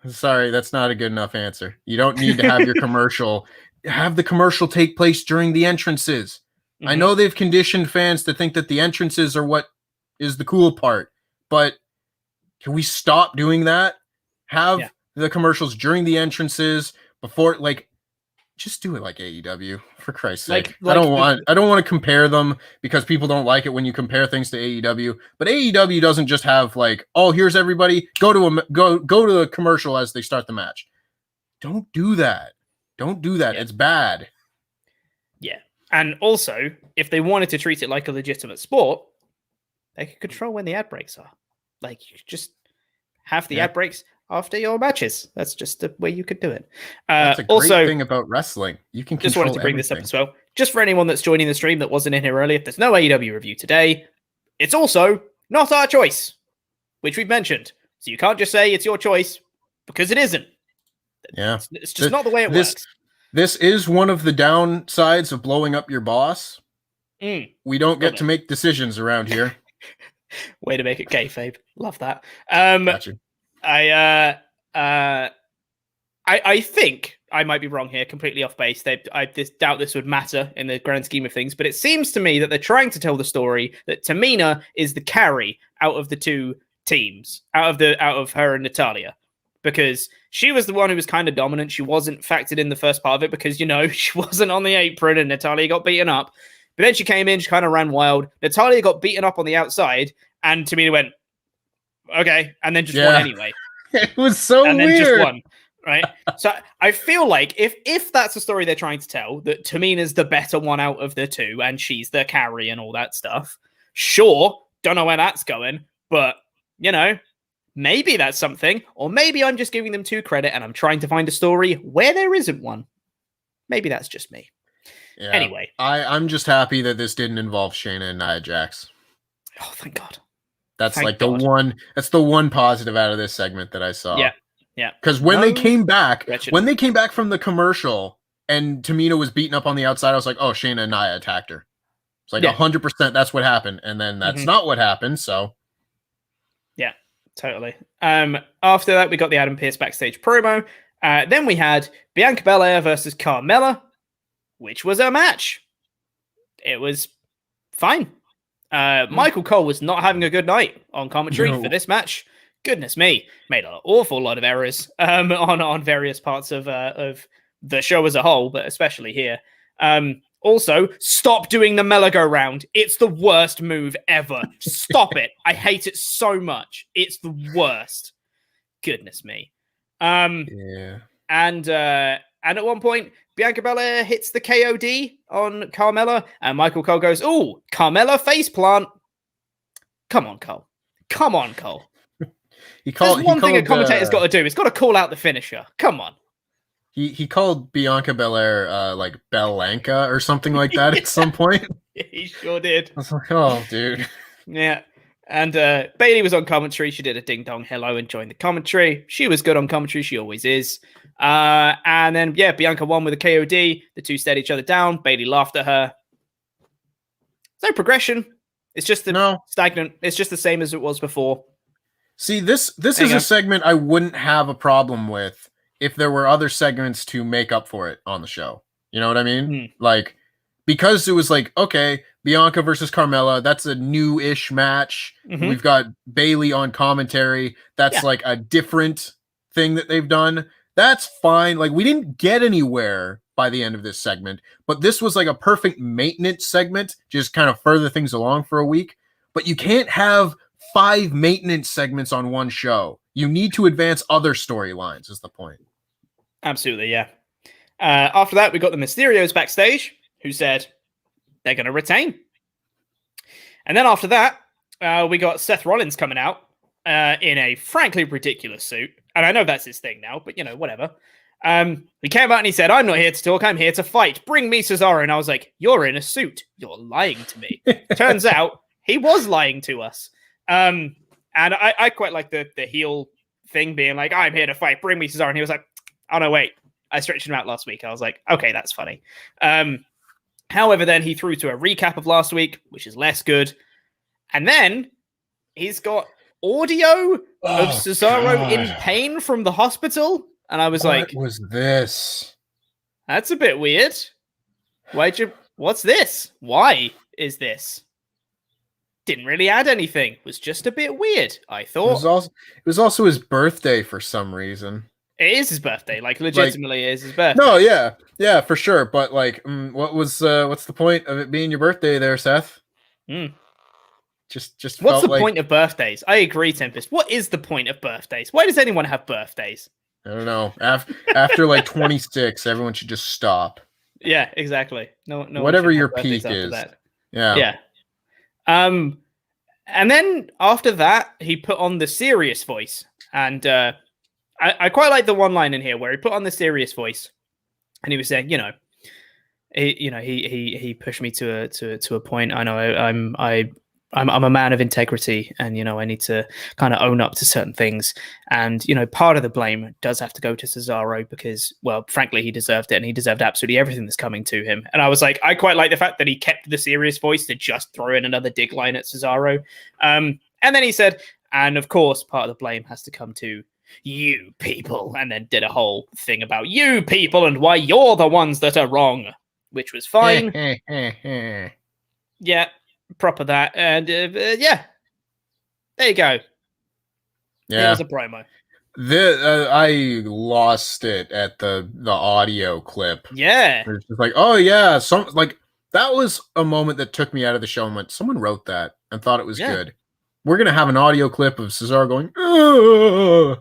sorry, that's not a good enough answer. You don't need to have your commercial. Have the commercial take place during the entrances. I know they've conditioned fans to think that the entrances are what is the cool part, but can we stop doing that? Have the commercials during the entrances before, like, just do it like AEW, for Christ's sake. I don't want to compare them because people don't like it when you compare things to AEW. But AEW doesn't just have like, oh, here's everybody, go to a commercial as they start the match. Don't do that. Don't do that. It's bad. Yeah. And also, if they wanted to treat it like a legitimate sport, they could control when the ad breaks are. Like, you just have the ad breaks after your matches. That's just the way you could do it. That's a great thing about wrestling. You can just wanted to bring this up as well. Just for anyone that's joining the stream that wasn't in here earlier, there's no AEW review today. It's also not our choice, which we've mentioned. So you can't just say it's your choice because it isn't. Yeah. It's just not the way it works. This is one of the downsides of blowing up your boss. We don't get to make decisions around here. Way to make it kayfabe. Love that. Gotcha. I think I might be wrong here, completely off base. I doubt this would matter in the grand scheme of things, but it seems to me that they're trying to tell the story that Tamina is the carry out of the two teams, out of her and Natalya, because she was the one who was kind of dominant. She wasn't factored in the first part of it because, you know, she wasn't on the apron and Natalya got beaten up. But then she came in, she kind of ran wild. Natalya got beaten up on the outside, and Tamina went, okay, and then just won anyway. It was so and weird. then just won, right? So I feel like if that's the story they're trying to tell, that Tamina's the better one out of the two, and she's the carry and all that stuff, sure, don't know where that's going, but, you know, maybe that's something, or maybe I'm just giving them too credit, and I'm trying to find a story where there isn't one. Maybe that's just me. Yeah. Anyway. I'm just happy that this didn't involve Shayna and Nia Jax. Oh, thank God. That's that's the one positive out of this segment that I saw. Yeah. Yeah. Because when they came back wretched. from the commercial and Tamina was beaten up on the outside, I was like, oh, Shayna and Nia attacked her. It's like 100% that's what happened. And then that's not what happened. So yeah, totally. After that, we got the Adam Pearce backstage promo. Then we had Bianca Belair versus Carmella, which was a match. It was fine. Michael Cole was not having a good night on commentary for this match. Goodness me, made an awful lot of errors on various parts of the show as a whole, but especially here. Also, stop doing the merry-go-round. It's the worst move ever. Stop it. I hate it so much. It's the worst. Goodness me. yeah. And at one point, Bianca Belair hits the KOD on Carmella, and Michael Cole goes, "Ooh, Carmella faceplant." Come on, Cole. There's one thing a commentator's got to do. It's got to call out the finisher. Come on. He called Bianca Belair like Belanca or something like that at some point. He sure did. I was like, oh, dude. Yeah. And Bayley was on commentary. She did a ding-dong hello and joined the commentary. She was good on commentary. She always is. And then, Bianca won with a KOD. The two stared each other down. Bayley laughed at her. No progression. It's just stagnant. It's just the same as it was before. See, this is a segment I wouldn't have a problem with if there were other segments to make up for it on the show. You know what I mean? Like, because it was like, okay, Bianca versus Carmella, that's a new-ish match. We've got Bayley on commentary. That's like a different thing that they've done. That's fine. Like, we didn't get anywhere by the end of this segment, but this was like a perfect maintenance segment, just kind of further things along for a week. But you can't have 5 maintenance segments on one show. You need to advance other storylines, is the point. Absolutely, yeah. After that, we got the Mysterios backstage, who said they're going to retain. And then after that, we got Seth Rollins coming out in a frankly ridiculous suit. And I know that's his thing now, but, whatever. He came out and he said, "I'm not here to talk, I'm here to fight. Bring me Cesaro." And I was like, "You're in a suit. You're lying to me." Turns out he was lying to us. And I quite like the heel thing being like, "I'm here to fight. Bring me Cesaro." And he was like, "Oh, no, wait. I stretched him out last week." I was like, okay, that's funny. However, then he threw to a recap of last week, which is less good. And then he's got audio of Cesaro in pain from the hospital. And I was like, what was this? That's a bit weird. What's this? Why is this? Didn't really add anything. Was just a bit weird, I thought. It was also his birthday for some reason. It is his birthday, like legitimately is his birthday. No, yeah, for sure. But like, what's the point of it being your birthday there, Seth? Just what's the point of birthdays? I agree, Tempest. What is the point of birthdays? Why does anyone have birthdays? I don't know. After like 26, everyone should just stop. Yeah, exactly. No. Whatever your peak is. That. Yeah. And then after that, he put on the serious voice, and I quite like the one line in here where he put on the serious voice, and he was saying, he pushed me to a point. I know I'm a man of integrity, and I need to kind of own up to certain things. And part of the blame does have to go to Cesaro because, well, frankly, he deserved it, and he deserved absolutely everything that's coming to him. And I was like, I quite like the fact that he kept the serious voice to just throw in another dig line at Cesaro. And then he said, and of course, part of the blame has to come to you people, and then did a whole thing about you people and why you're the ones that are wrong, which was fine. Yeah. Proper that, and there you go. Yeah, it was a promo. I lost it at the audio clip. Yeah, it's just like, oh yeah, that was a moment that took me out of the show and went, someone wrote that and thought it was good. We're going to have an audio clip of Cesaro going, ugh,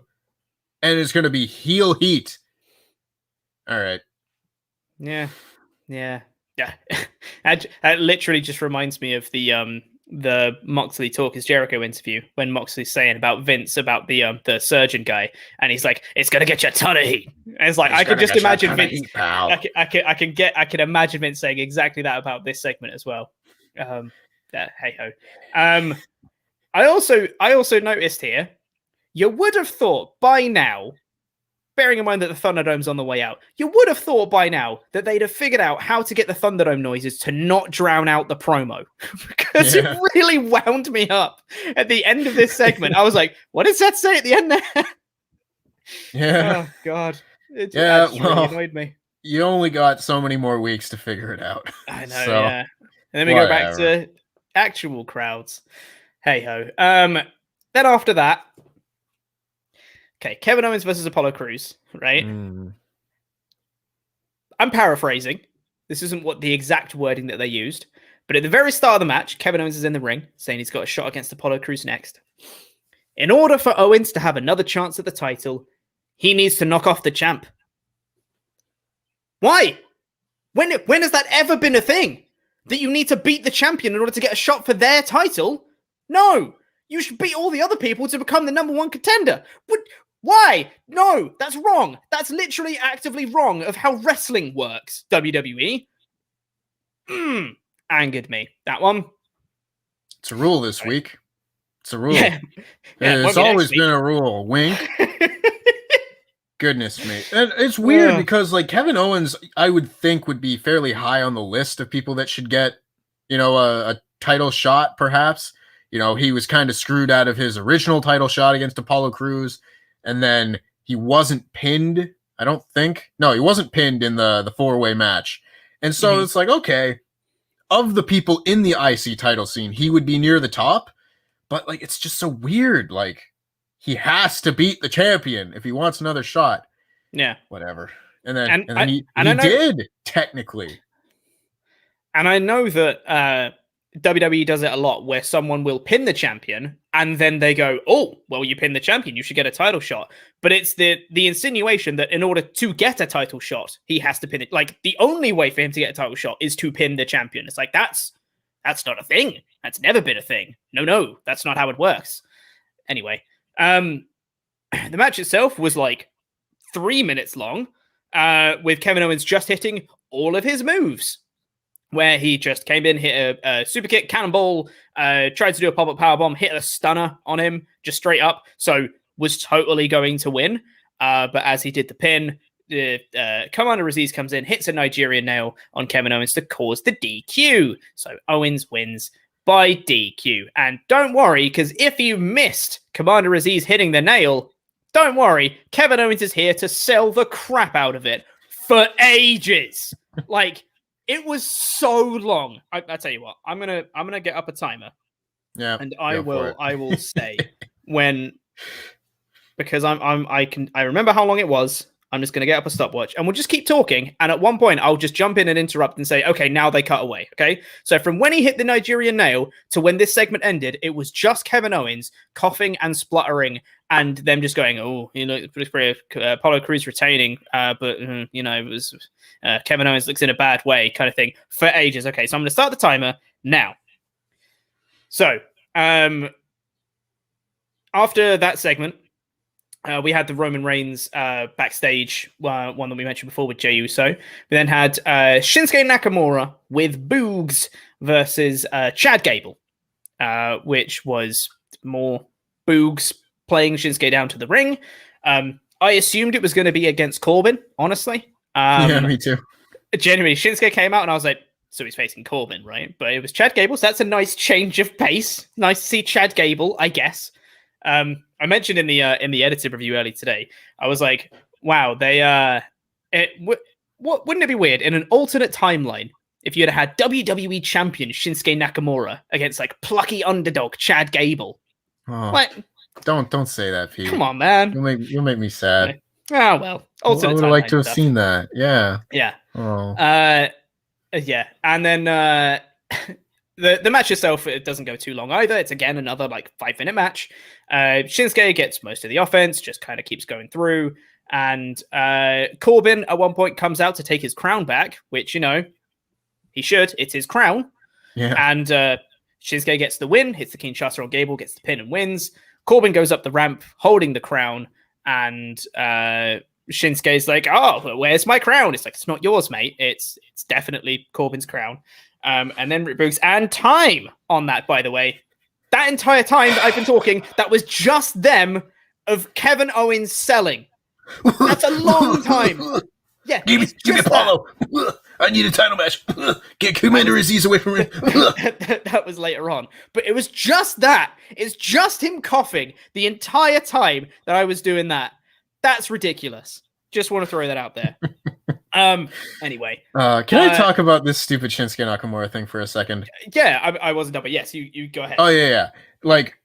and it's going to be heel heat. All right. Yeah. That literally just reminds me of the Moxley Talk is Jericho interview when Moxley's saying about Vince, about the surgeon guy, and he's like, it's gonna get you a ton of heat. And it's like, I can just imagine Vince. Heat, I can imagine Vince saying exactly that about this segment as well. Hey ho. I also noticed here, you would have thought by now, bearing in mind that the Thunderdome's on the way out, you would have thought by now that they'd have figured out how to get the Thunderdome noises to not drown out the promo. Because it really wound me up at the end of this segment. I was like, what does that say at the end there? Yeah. Oh, God. It really annoyed me. You only got so many more weeks to figure it out. I know, yeah. And then we go back to actual crowds. Hey-ho. Then after that, okay, Kevin Owens versus Apollo Crews, right? I'm paraphrasing. This isn't what the exact wording that they used. But at the very start of the match, Kevin Owens is in the ring, saying he's got a shot against Apollo Crews next. In order for Owens to have another chance at the title, he needs to knock off the champ. Why? When has that ever been a thing? That you need to beat the champion in order to get a shot for their title? No! You should beat all the other people to become the number one contender. Why? No, that's wrong. That's literally actively wrong of how wrestling works, WWE. Angered me. That one. It's a rule this week. It's a rule. Yeah. It's always been a rule. Wink. Goodness me. And it's weird because like Kevin Owens, I would think would be fairly high on the list of people that should get, a title shot, perhaps. He was kind of screwed out of his original title shot against Apollo Crews. And then he wasn't pinned, I don't think. No, he wasn't pinned in the four-way match. And so it's like, okay, of the people in the IC title scene, he would be near the top. But, like, it's just so weird. Like, he has to beat the champion if he wants another shot. Yeah. Whatever. And then he did, technically. And I know that WWE does it a lot where someone will pin the champion and then they go, oh, well, you pinned the champion, you should get a title shot. But it's the insinuation that in order to get a title shot, he has to pin it. Like, the only way for him to get a title shot is to pin the champion. It's like, that's not a thing. That's never been a thing. No, that's not how it works. Anyway, the match itself was like 3 minutes long, with Kevin Owens just hitting all of his moves, where he just came in, hit a super kick, cannonball, tried to do a pop-up powerbomb, hit a stunner on him, just straight up, so was totally going to win. But as he did the pin, Commander Aziz comes in, hits a Nigerian nail on Kevin Owens to cause the DQ. So Owens wins by DQ. And don't worry, because if you missed Commander Aziz hitting the nail, don't worry, Kevin Owens is here to sell the crap out of it for ages. Like, it was so long. I tell you what, I'm gonna get up a timer. Yeah. And I will say when, because I remember how long it was. I'm just gonna get up a stopwatch and we'll just keep talking. And at one point I'll just jump in and interrupt and say, okay, now they cut away. Okay. So from when he hit the Nigerian nail to when this segment ended, it was just Kevin Owens coughing and spluttering and them just going, oh, Apollo Crews retaining, but it was Kevin Owens looks in a bad way kind of thing for ages. Okay, so I'm going to start the timer now. So after that segment, we had the Roman Reigns backstage one that we mentioned before with Jey Uso. We then had Shinsuke Nakamura with Boogs versus Chad Gable, which was more Boogs playing Shinsuke down to the ring. I assumed it was going to be against Corbin, honestly. Yeah, me too. Genuinely, Shinsuke came out and I was like, so he's facing Corbin, right? But it was Chad Gable, so that's a nice change of pace. Nice to see Chad Gable, I guess. I mentioned in the edited review early today, I was like, wow, they wouldn't it be weird in an alternate timeline if you had WWE champion Shinsuke Nakamura against like plucky underdog Chad Gable? Oh, what? Don't say that, Pete. Come on, man. You'll make me sad. Oh well, alternate. I would like to have seen that. Yeah. Yeah. Oh. Yeah, and then the match itself, it doesn't go too long either. It's again another like 5-minute match. Shinsuke gets most of the offense, just kind of keeps going through, and Corbin at one point comes out to take his crown back, which, you know, he should. It's his crown. Yeah. And Shinsuke gets the win, hits the Kinshasa on Gable, gets the pin and wins. Corbin goes up the ramp holding the crown, and Shinsuke's like, "Oh, where's my crown?" It's like, "It's not yours, mate. It's definitely Corbin's crown." And then Rick Boogs, and time on that, by the way. That entire time that I've been talking, that was just them of Kevin Owens selling. That's a long time. Yeah, give me Apollo. I need a title match. Get Commander Aziz away from me. That was later on. But it was just that. It's just him coughing the entire time that I was doing that. That's ridiculous. Just want to throw that out there. Anyway. Can I talk about this stupid Shinsuke Nakamura thing for a second? Yeah, I wasn't done, but yes, you go ahead. Oh, yeah. Like,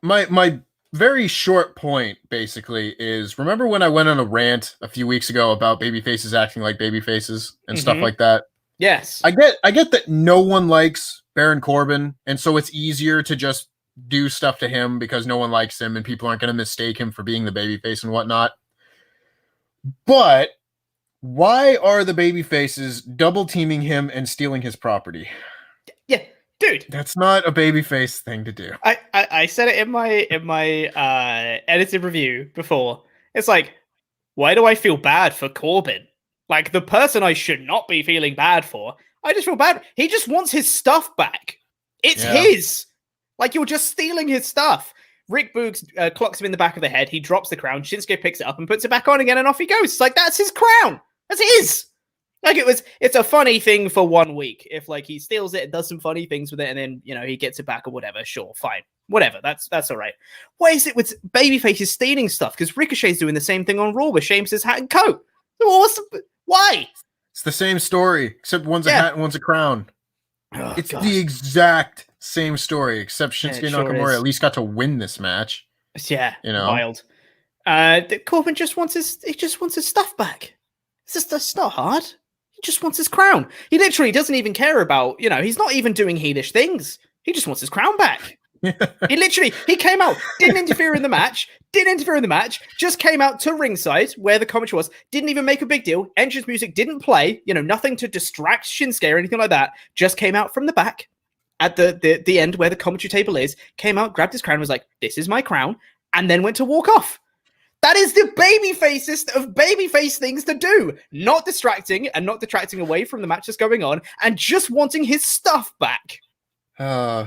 my very short point, basically, is remember when I went on a rant a few weeks ago about babyfaces acting like babyfaces and stuff like that? Yes. I get that no one likes Baron Corbin, and so it's easier to just do stuff to him because no one likes him and people aren't going to mistake him for being the babyface and whatnot. But why are the babyfaces double teaming him and stealing his property? Yeah, dude, that's not a babyface thing to do. I said it in my edited review before. It's like, why do I feel bad for Corbin? Like, the person I should not be feeling bad for. I just feel bad. He just wants his stuff back. It's his. Like, you're just stealing his stuff. Rick Boogs clocks him in the back of the head. He drops the crown. Shinsuke picks it up and puts it back on again, and off he goes. It's like, that's his crown. That's his. Like, it's a funny thing for 1 week. If, like, he steals it and does some funny things with it, and then, you know, he gets it back or whatever, sure, fine. Whatever, that's all right. Why is it with babyfaces stealing stuff? Because Ricochet's doing the same thing on Raw with Sheamus' hat and coat. Why? It's the same story, except one's a hat and one's a crown. Oh, it's the exact same story, except Shinsuke Nakamura at least got to win this match. Yeah, you know, wild. Corbin just wants his stuff back. It's not hard. He just wants his crown. He literally doesn't even care about, you know, he's not even doing heelish things. He just wants his crown back. He came out, didn't interfere in the match, just came out to ringside where the commentary was, didn't even make a big deal. Entrance music didn't play, you know, nothing to distract Shinsuke or anything like that. Just came out from the back at the end where the commentary table is, came out, grabbed his crown, was like, "This is my crown," and then went to walk off. That is the babyfacest of babyface things to do. Not distracting and not detracting away from the match that's going on and just wanting his stuff back.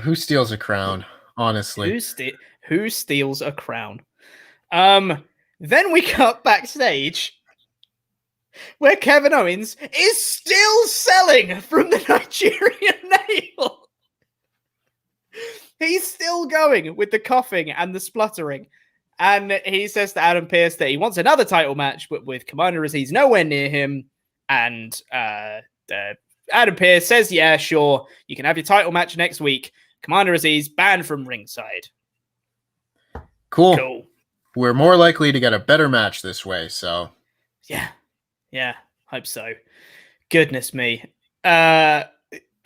Who steals a crown? Honestly. Who steals a crown? Then we cut backstage where Kevin Owens is still selling from the Nigerian nail. He's still going with the coughing and the spluttering. And he says to Adam Pearce that he wants another title match, but with Commander Aziz nowhere near him. And Adam Pearce says, "Yeah, sure, you can have your title match next week. Commander Aziz banned from ringside." Cool. We're more likely to get a better match this way, so. Yeah, hope so. Goodness me. I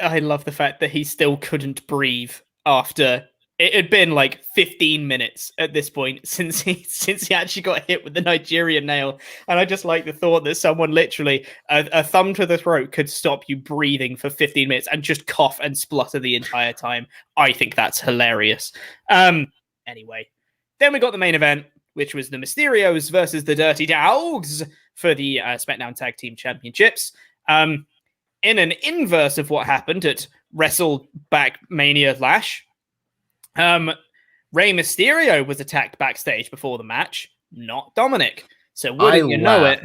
love the fact that he still couldn't breathe after it had been like 15 minutes at this point since he actually got hit with the Nigerian nail. And I just like the thought that someone literally, a thumb to the throat could stop you breathing for 15 minutes and just cough and splutter the entire time. I think that's hilarious. Anyway, then we got the main event, which was the Mysterios versus the Dirty Dawgs for the SmackDown Tag Team Championships. In an inverse of what happened at WrestleTalk Mania Lash, Rey Mysterio was attacked backstage before the match, not Dominic. So wouldn't you know it?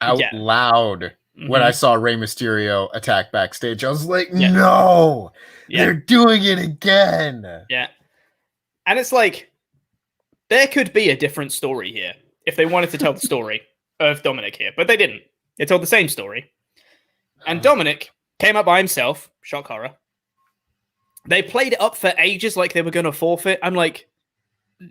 Out loud when I saw Rey Mysterio attack backstage. I was like, no, they're doing it again. Yeah. And it's like, there could be a different story here if they wanted to tell the story of Dominic here, but they didn't. They told the same story. And Dominic came up by himself, shock horror. They played it up for ages like they were going to forfeit. I'm like,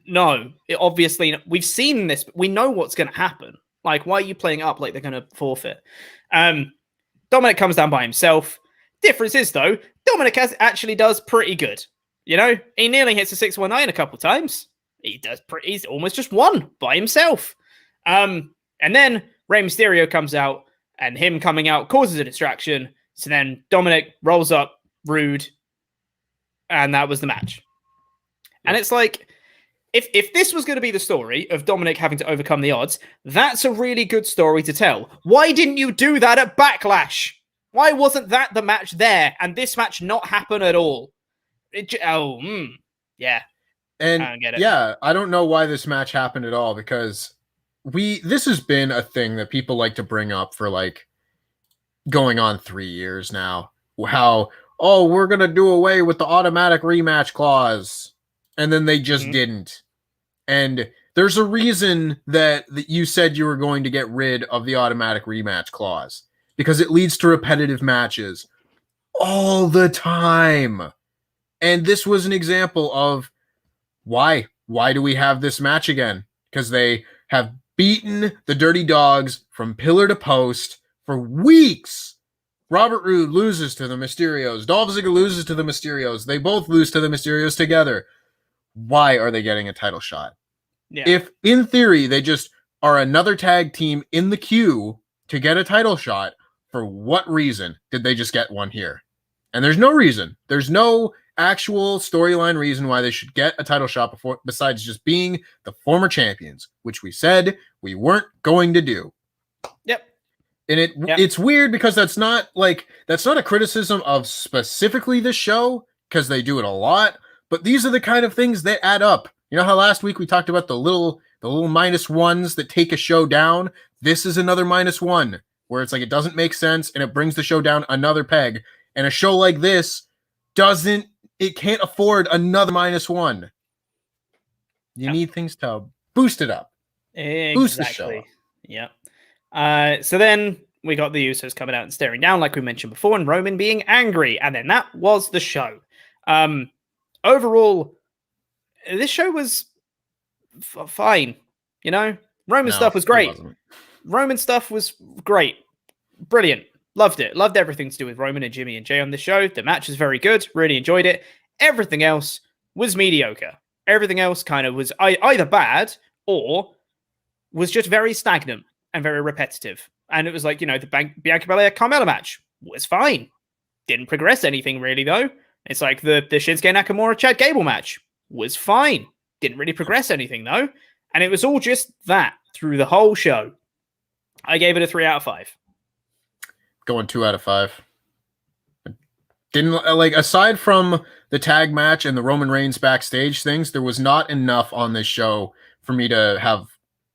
no, obviously, we've seen this. We know what's going to happen. Like, why are you playing it up like they're going to forfeit? Dominic comes down by himself. Difference is, though, Dominic actually does pretty good. You know, he nearly hits a 619 a couple times. He's almost just won by himself. And then Rey Mysterio comes out, and him coming out causes a distraction. So then Dominic rolls up, rude, and that was the match. And it's like, if this was going to be the story of Dominic having to overcome the odds, that's a really good story to tell. Why didn't you do that at Backlash? Why wasn't that the match there and this match not happen at all? Yeah. And I don't get it. yeah, I don't know why this match happened at all, because this has been a thing that people like to bring up for like going on 3 years now. How, we're going to do away with the automatic rematch clause. And then they just didn't. And there's a reason that you said you were going to get rid of the automatic rematch clause, because it leads to repetitive matches all the time. And this was an example of why do we have this match again? Because they have beaten the Dirty Dawgs from pillar to post for weeks. Robert Roode loses to the Mysterios. Dolph Ziggler loses to the Mysterios. They both lose to the Mysterios together. Why are they getting a title shot? Yeah. If, in theory, they just are another tag team in the queue to get a title shot, for what reason did they just get one here? And there's no reason. There's no actual storyline reason why they should get a title shot besides just being the former champions, which we said we weren't going to do. Yep. And it's weird, because that's not a criticism of specifically this show, because they do it a lot. But these are the kind of things that add up. You know how last week we talked about the little minus ones that take a show down? This is another minus one, where it's like it doesn't make sense and it brings the show down another peg. And a show like this can't afford another minus one. You need things to boost it up. Exactly. Boost the show up. Yeah. So then we got the Usos coming out and staring down, like we mentioned before, and Roman being angry. And then that was the show. Overall, this show was fine. You know, Roman stuff was great. Roman stuff was great. Brilliant. Loved it. Loved everything to do with Roman and Jimmy and Jay on this show. The match was very good. Really enjoyed it. Everything else was mediocre. Everything else kind of was either bad or was just very stagnant and very repetitive. And it was like, the Bianca Belair Carmella match was fine. Didn't progress anything really, though. It's like the Shinsuke Nakamura Chad Gable match was fine. Didn't really progress anything, though. And it was all just that through the whole show. I gave it a 3 out of 5. Going 2 out of 5. Didn't aside from the tag match and the Roman Reigns backstage things, there was not enough on this show for me to have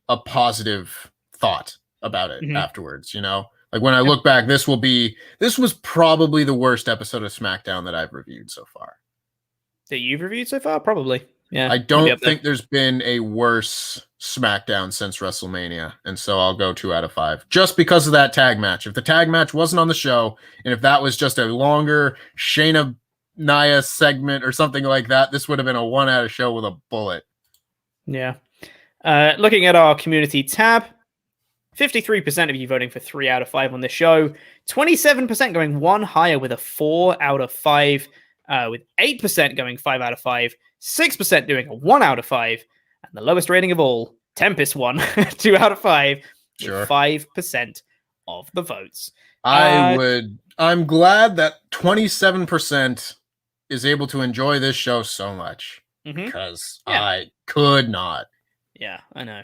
a positive thought about it afterwards. Like when I look back, this was probably the worst episode of SmackDown that I've reviewed so far. That you've reviewed so far? Probably. Yeah. I don't think there's been a worse SmackDown since WrestleMania. And so I'll go 2 out of 5 just because of that tag match. If the tag match wasn't on the show, and if that was just a longer Shayna Nia segment or something like that, this would have been a 1 out of show with a bullet. Yeah. Looking at our community tab, 53% of you voting for 3 out of 5 on this show. 27% going 1 higher with a 4 out of 5. With 8% going 5 out of 5. 6% doing a 1 out of 5. And the lowest rating of all, Tempest won 2 out of 5. Sure. With 5% of the votes. I'm glad that 27% is able to enjoy this show so much. Because I could not. Yeah, I know.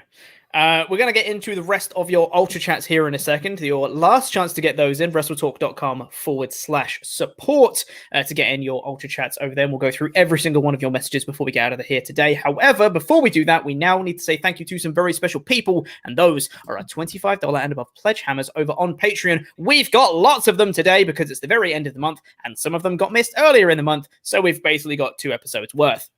We're going to get into the rest of your Ultra Chats here in a second. Your last chance to get those in, WrestleTalk.com/support to get in your Ultra Chats over there. And we'll go through every single one of your messages before we get out of here today. However, before we do that, we now need to say thank you to some very special people. And those are our $25 and above Pledgehammers over on Patreon. We've got lots of them today because it's the very end of the month. And some of them got missed earlier in the month. So we've basically got 2 episodes worth.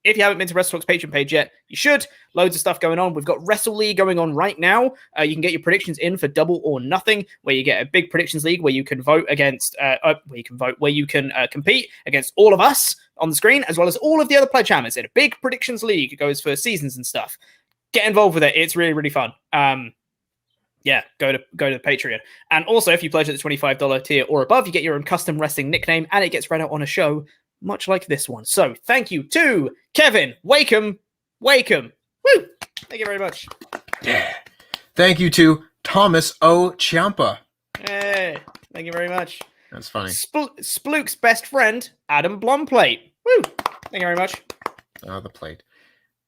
If you haven't been to WrestleTalk's Patreon page yet, you should. Loads of stuff going on. We've got Wrestle League going on right now. You can get your predictions in for Double or Nothing, where you get a big predictions league where you can vote against, where you can compete against all of us on the screen, as well as all of the other Pledgehammers in a big predictions league. It goes for seasons and stuff. Get involved with it. It's really, really fun. Yeah, go to the Patreon. And also, if you pledge at the $25 tier or above, you get your own custom wrestling nickname, and it gets read out on a show, much like this one. So, thank you to Kevin Wakeham. Woo! Thank you very much. Yeah. Thank you to Thomas O. Ciampa. Hey, thank you very much. That's funny. Spluke's best friend, Adam Blomplate. Woo! Thank you very much. Oh, the plate.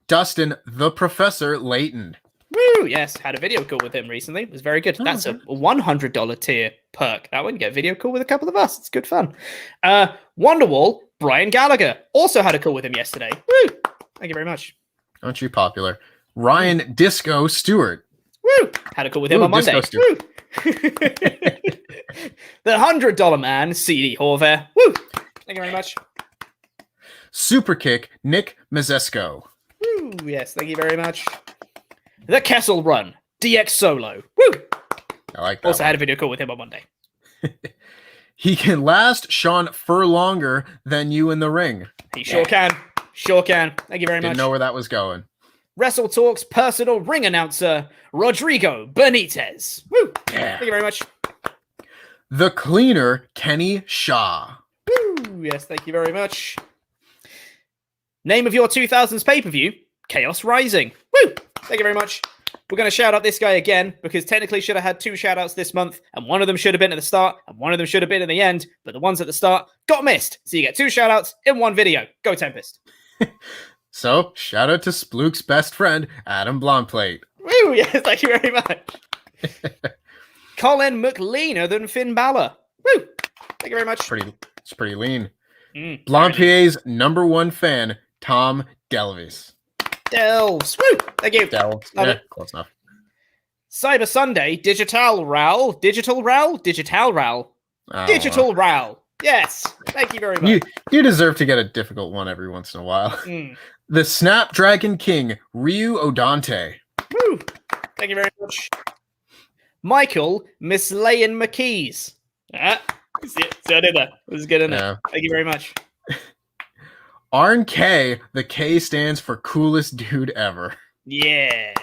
Dustin, the Professor Layton. Woo! Yes, had a video call with him recently. It was very good. That's a $100 tier perk. That one, get a video call with a couple of us. It's good fun. Wonderwall, Brian Gallagher, also had a call with him yesterday. Woo! Thank you very much. Aren't you popular? Ryan Disco Stewart. Woo! Had a call with him on Monday. Woo! The $100 man, CD Horvath. Woo! Thank you very much. Superkick, Nick Mazesco. Woo! Yes, thank you very much. The Kessel Run, DX Solo. Woo! I like that. Also had a video call with him on Monday. He can last Sean for longer than you in the ring. He sure can. Sure can. Thank you very much. Didn't know where that was going. WrestleTalk's personal ring announcer, Rodrigo Benitez. Woo! Yeah. Thank you very much. The Cleaner, Kenny Shaw. Woo! Yes, thank you very much. Name of your 2000s pay-per-view, Chaos Rising. Woo! Thank you very much. We're going to shout out this guy again, because technically should have had 2 shout-outs this month, and one of them should have been at the start, and one of them should have been at the end, but the ones at the start got missed. So you get 2 shout-outs in one video. Go Tempest. So, shout out to Spluke's best friend, Adam Blomplate. Woo! Yes, thank you very much. Colin McLeaner than Finn Balor. Woo! Thank you very much. It's pretty lean. Blomplier's number 1 fan, Tom Delvis. Delves. Woo! Thank you. Delves. Yeah, close enough. Cyber Sunday, Digital Ral. Yes. Thank you very much. You deserve to get a difficult one every once in a while. The Snapdragon King, Ryu Odante. Woo! Thank you very much. Michael Mislayan McKees. See, I did that. It was good enough. Yeah. Thank you very much. Arn K, the K stands for coolest dude ever. Yeah.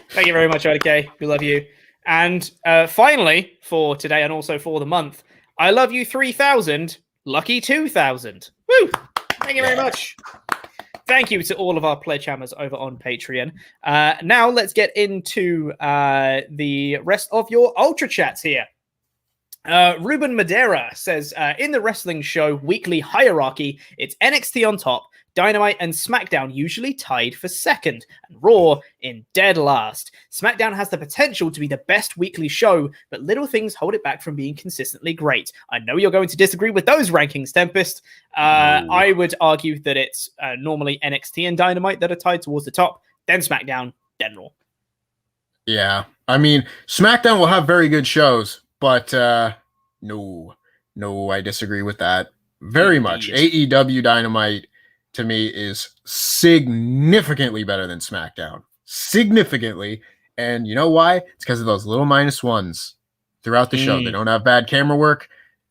Thank you very much, Arn K. We love you. And finally, for today and also for the month, I love you 3000, lucky 2000. Woo! Thank you very much. Thank you to all of our Pledgehammers over on Patreon. Now let's get into the rest of your Ultrachats here. Ruben Madera says, in the wrestling show weekly hierarchy, it's NXT on top, Dynamite and SmackDown usually tied for second, and Raw in dead last. SmackDown has the potential to be the best weekly show, but little things hold it back from being consistently great. I know you're going to disagree with those rankings, Tempest. I would argue that it's normally NXT and Dynamite that are tied towards the top, then SmackDown, then Raw. Yeah, I mean, SmackDown will have very good shows, but no, I disagree with that very much. AEW Dynamite, to me, is significantly better than SmackDown. Significantly. And you know why? It's because of those little -1s throughout the show. They don't have bad camera work.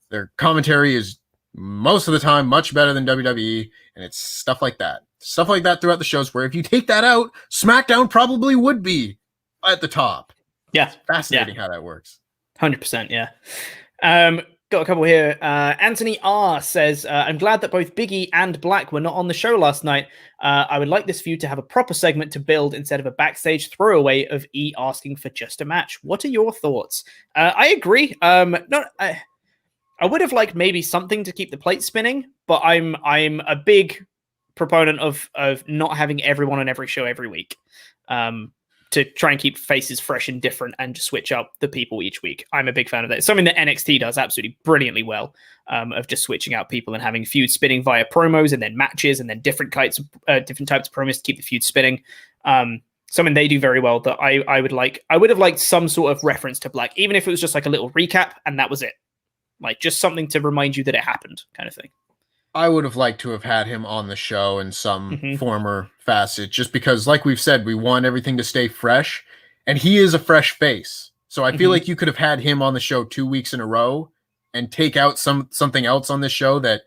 Their commentary is most of the time much better than WWE. And it's stuff like that. Stuff like that throughout the shows where if you take that out, SmackDown probably would be at the top. Yeah. It's fascinating how that works. 100%, yeah. Got a couple here. Anthony R says, I'm glad that both Biggie and Black were not on the show last night. I would like this feud to have a proper segment to build instead of a backstage throwaway of E asking for just a match. What are your thoughts? I agree. I would have liked maybe something to keep the plate spinning, but I'm a big proponent of not having everyone on every show every week. To try and keep faces fresh and different and just switch up the people each week. I'm a big fan of that. It's something that NXT does absolutely brilliantly well, of just switching out people and having feuds spinning via promos and then matches and then different types of promos to keep the feud spinning. Something they do very well that I would have liked some sort of reference to Black, even if it was just like a little recap and that was it. Like just something to remind you that it happened kind of thing. I would have liked to have had him on the show in some form or facet, just because, like we've said, we want everything to stay fresh, and he is a fresh face. So I feel like you could have had him on the show 2 weeks in a row and take out something else on the show that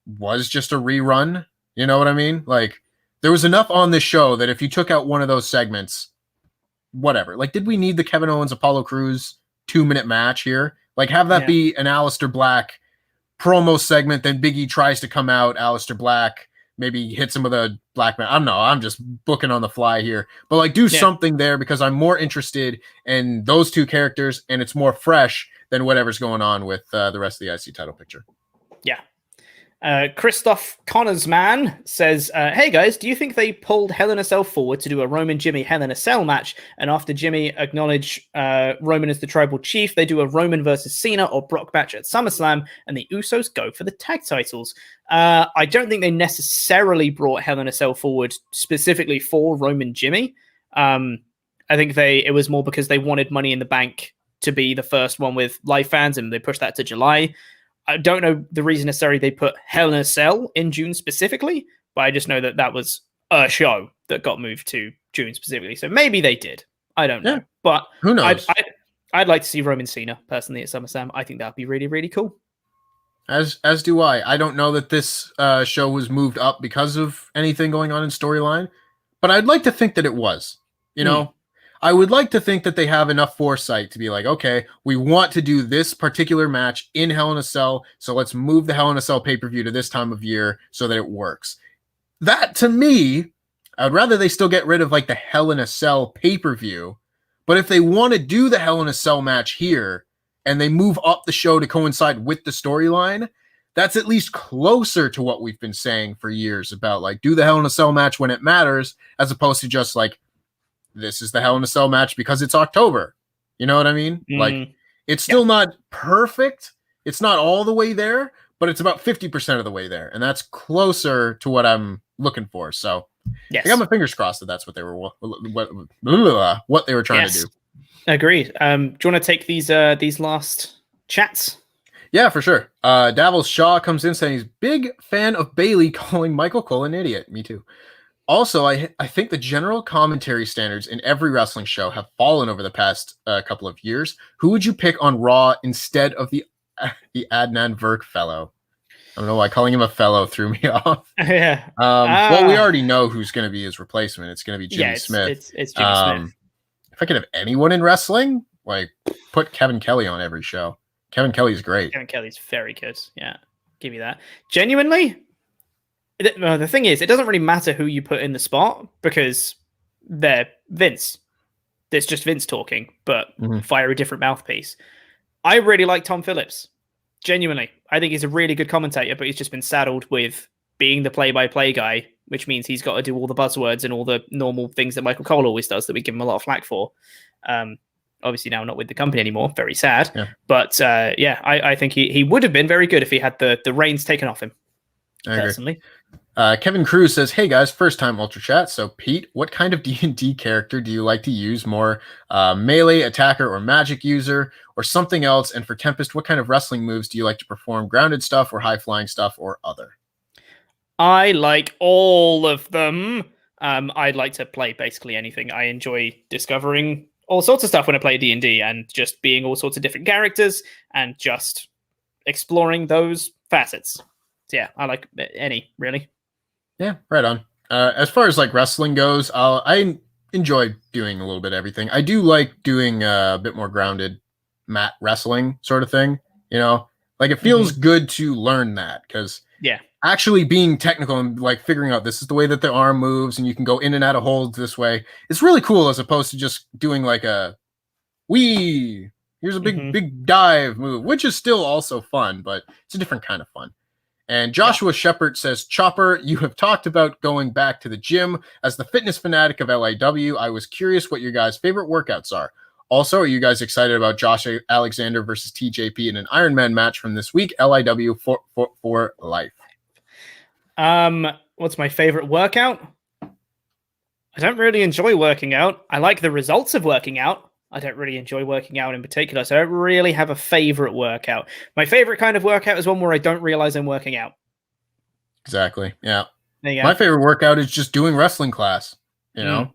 was just a rerun. You know what I mean? Like, there was enough on this show that if you took out one of those segments, whatever. Like, did we need the Kevin Owens Apollo Crews 2-minute match here? Like, have that be an Aleister Black promo segment, then Big E tries to come out, Aleister Black maybe hits him with a black man. I don't know. I'm just booking on the fly here. But like do something there because I'm more interested in those two characters and it's more fresh than whatever's going on with the rest of the IC title picture. Yeah. Christoph Connorsman says, hey guys, do you think they pulled Hell in a Cell forward to do a Roman Jimmy Hell in a Cell match, and after Jimmy acknowledge Roman as the tribal chief, they do a Roman versus Cena or Brock match at SummerSlam and the Usos go for the tag titles? I don't think they necessarily brought Hell in a Cell forward specifically for Roman Jimmy. I think it was more because they wanted Money in the Bank to be the first one with live fans, and they pushed that to July. I don't know the reason necessarily they put Hell in a Cell in June specifically, but I just know that was a show that got moved to June specifically. So maybe they did. I don't know. But who knows? I'd like to see Roman Cena personally at SummerSlam. I think that'd be really, really cool. As do I. I don't know that this show was moved up because of anything going on in storyline, but I'd like to think that it was. You know, I would like to think that they have enough foresight to be like, okay, we want to do this particular match in Hell in a Cell, so let's move the Hell in a Cell pay-per-view to this time of year so that it works. That, to me, I'd rather they still get rid of like the Hell in a Cell pay-per-view, but if they want to do the Hell in a Cell match here and they move up the show to coincide with the storyline, that's at least closer to what we've been saying for years about like do the Hell in a Cell match when it matters, as opposed to just like, this is the Hell in a Cell match because it's October. You know what I mean? Like, it's still not perfect. It's not all the way there, but it's about 50% of the way there. And that's closer to what I'm looking for. So I got my fingers crossed that that's what they were, what they were trying to do. Agreed. Do you want to take these last chats? Yeah, for sure. Davos Shaw comes in saying he's big fan of Bailey calling Michael Cole an idiot. Me too. Also, I think the general commentary standards in every wrestling show have fallen over the past couple of years. Who would you pick on Raw instead of the Adnan Virk fellow? I don't know why calling him a fellow threw me off. Well, we already know who's going to be his replacement. It's going to be Jimmy Smith. It's Jimmy Smith. If I could have anyone in wrestling, like put Kevin Kelly on every show. Kevin Kelly's great. Kevin Kelly's very good. Yeah, give me that. Genuinely. The thing is, it doesn't really matter who you put in the spot because they're Vince. It's just Vince talking, but via a different mouthpiece. I really like Tom Phillips. Genuinely. I think he's a really good commentator, but he's just been saddled with being the play-by-play guy, which means he's got to do all the buzzwords and all the normal things that Michael Cole always does that we give him a lot of flack for. Obviously now not with the company anymore. Very sad. Yeah. But I think he would have been very good if he had the reins taken off him. Personally. Kevin Cruz says, hey guys, first time Ultrachats. So Pete, what kind of D&D character do you like to use more? Melee, attacker, or magic user, or something else? And for Tempest, what kind of wrestling moves do you like to perform? Grounded stuff or high flying stuff or other? I like all of them. I'd like to play basically anything. I enjoy discovering all sorts of stuff when I play D&D and just being all sorts of different characters and just exploring those facets. So yeah, I like any, really. Yeah, right on. As far as like wrestling goes, I enjoy doing a little bit of everything. I do like doing a bit more grounded mat wrestling sort of thing. You know, like it feels good to learn that because actually being technical and like figuring out this is the way that the arm moves and you can go in and out of holds this way. It's really cool as opposed to just doing like a here's a big dive move, which is still also fun, but it's a different kind of fun. And Joshua Shepard says, Chopper, you have talked about going back to the gym. As the fitness fanatic of LAW, I was curious what your guys' favorite workouts are. Also, are you guys excited about Josh Alexander versus TJP in an Ironman match from this week? LIW for life. What's my favorite workout? I don't really enjoy working out. I like the results of working out. I don't really enjoy working out in particular, so I don't really have a favorite workout. My favorite kind of workout is one where I don't realize I'm working out. Exactly. Yeah. There you go. My favorite workout is just doing wrestling class, you know?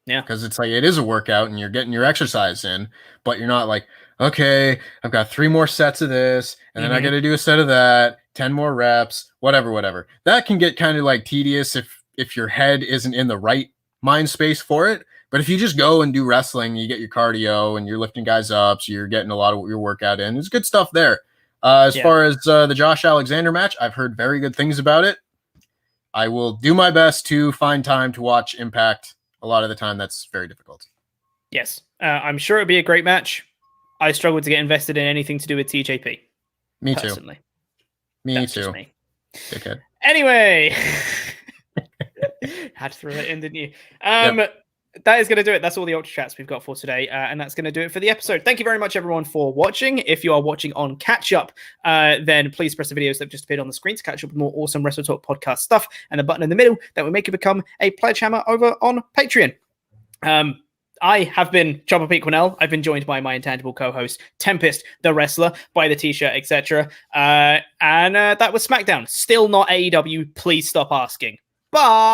Yeah. Because it's like, it is a workout and you're getting your exercise in, but you're not like, okay, I've got 3 more sets of this, and then I got to do a set of that, 10 more reps, whatever. That can get kind of like tedious if your head isn't in the right mind space for it. But if you just go and do wrestling, you get your cardio and you're lifting guys up, so you're getting a lot of your workout in. There's good stuff there. As far as the Josh Alexander match, I've heard very good things about it. I will do my best to find time to watch Impact. A lot of the time, that's very difficult. Yes, I'm sure it'll be a great match. I struggle to get invested in anything to do with TJP. Me personally. Too. That's Me just too. Me. Dickhead. Anyway, had to throw it in, didn't you? That is going to do it. That's all the Ultrachats we've got for today, and that's going to do it for the episode. Thank you very much, everyone, for watching. If you are watching on Catch Up, then please press the videos that have just appeared on the screen to catch up with more awesome WrestleTalk podcast stuff, and the button in the middle that will make you become a Pledgehammer over on Patreon. I have been Chopper Pete Quinnell. I've been joined by my intangible co-host, Tempest, the wrestler, by the t-shirt, etc. And that was SmackDown. Still not AEW. Please stop asking. Bye!